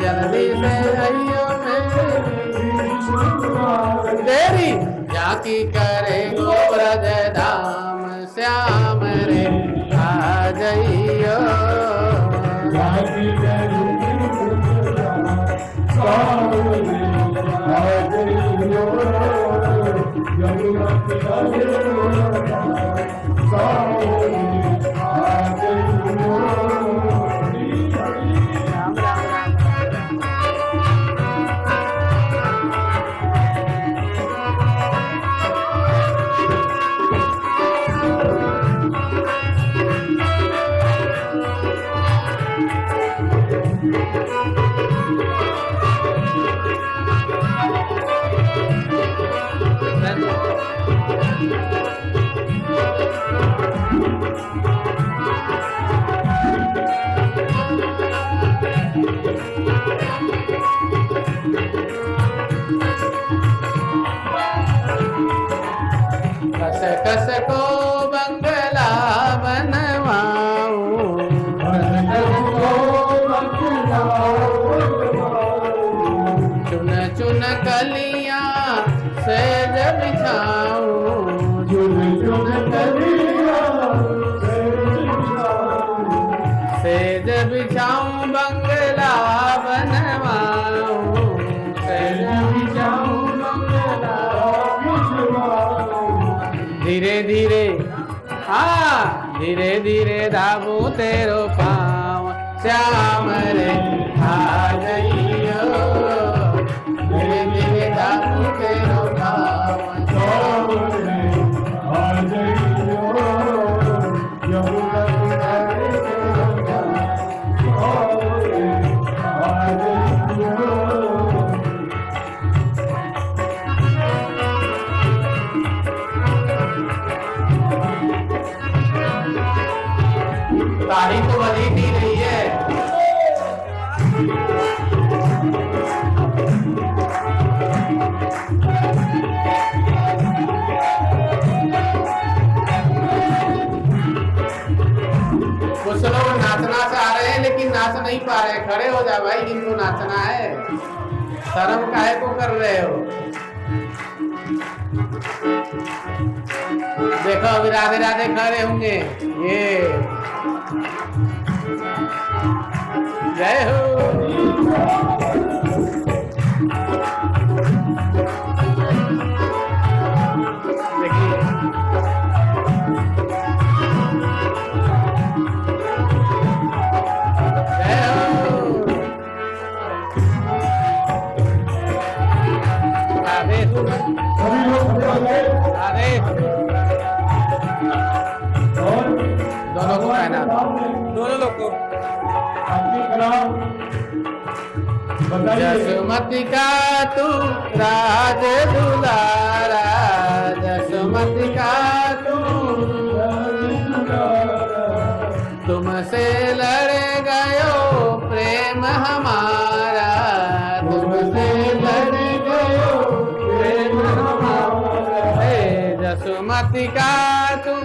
A: जल्दी से आइयो मेरे कृष्ण मुरारी। तेरी जाकी करेंगो ब्रज धाम श्याम रे आ जाइयो, जाकी करेंगे श्याम रे आ जाइयो। यमुना किनारे श्याम रे आ जाइयो। कस कस को बंगला बनवाऊं, चुन चुन कलियां सेज बिछाऊं, चुन चुन कलियां सेज बिछाऊं, बंगला बनवाऊं, सेज बिछाऊं बंगला बिछवाऊं। धीरे धीरे धीरे धीरे दाबू तेरो पाँव श्याम रे आ जाइयो, धीरे धीरे दाबू तेरो पाँव श्याम रे आ जाइयो। यमुना किनारे तेरो पाँव श्याम रे आ जाइयो। तारीफ तो बनी नहीं रही है। कुछ लोग नाचना चाह रहे हैं लेकिन नाच नहीं पा रहे। खड़े हो जा भाई, जिनको नाचना है। शर्म काहे को कर रहे हो? देखो अभी राधे राधे खड़े होंगे। ये जय हो। देखिए दोनों को पहना, दोनों लोग को। जसुमती का तू राज दुलारा, जसुमती का तू तुमसे लड़ गयो प्रेम हमारा, तुमसे लड़ गयो प्रेम हमारा। जसुमती का तू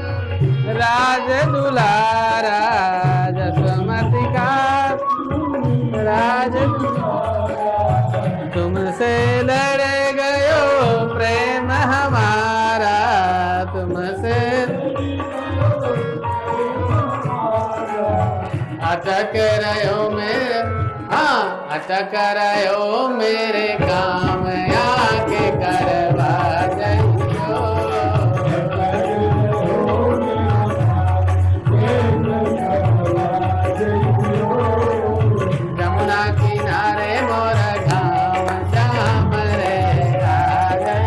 A: राज दुलारा, जसुमती का राज तुमसे लड़ गयो प्रेम हमारा, तुमसे अटक रहो मेरे, हाँ अटक रहो मेरे काम आके करवा जाइयो। जमुना किनारे मोर गाँव श्याम रे आ गए,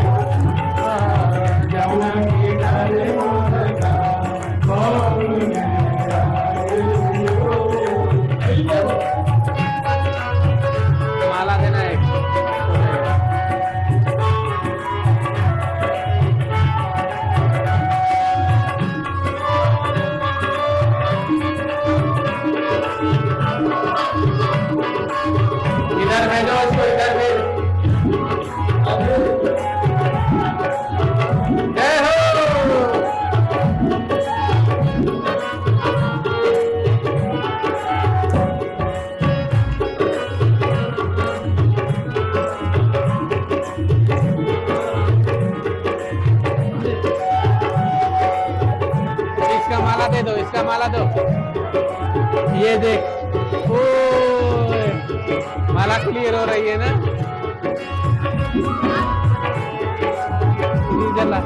A: जमुना किनारे मोर गाँव। माला देना है। इधर भेजो इसको, इधर भेज। जय हो। इसका माला दे दो, इसका माला दो। ये देख, ओ माला क्लियर हो रही है ना। जला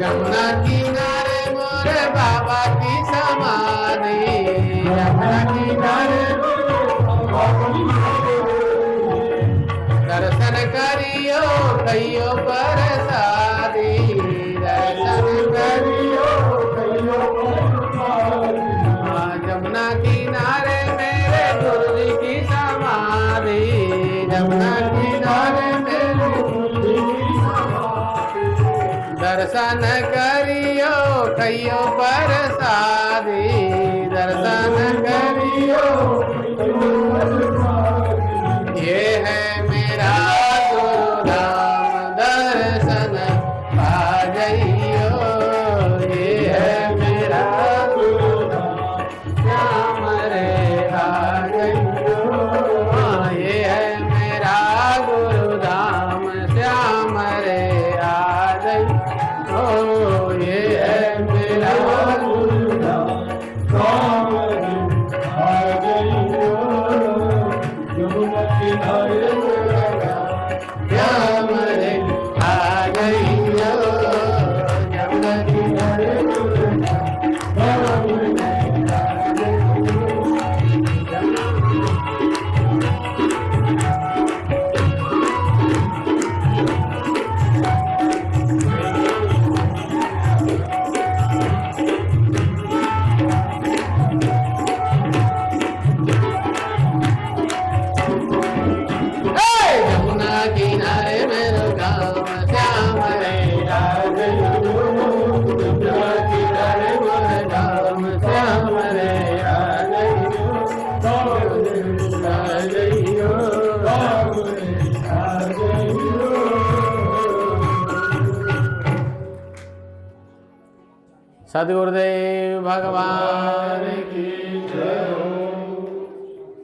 A: जमुना किनारे मोरे बाबा की समाधि, जमुना किनारे दर्शन करियो कहियो प्रसादी, दर्शन करियो कहियो प्रसादी। जमुना किनारे मेरे गुरु जी की समाधि, जमुना किनारे मेरे गुरु जी की समाधि। दर्शन करियो कहियो प्रसादी, दर्शन करियो। ये है मेरा गुरुधाम दर्शन पा जाइयो, ये है मेरा गुरुधाम श्याम रे आ जाइयो। हाँ ये है मेरा गुरुधाम श्याम रे आ जाइयो, ओ ये है मेरा गुरुधाम श्याम रे आ जाइयो। सद्गुरुदेव भगवान
B: की जय हो।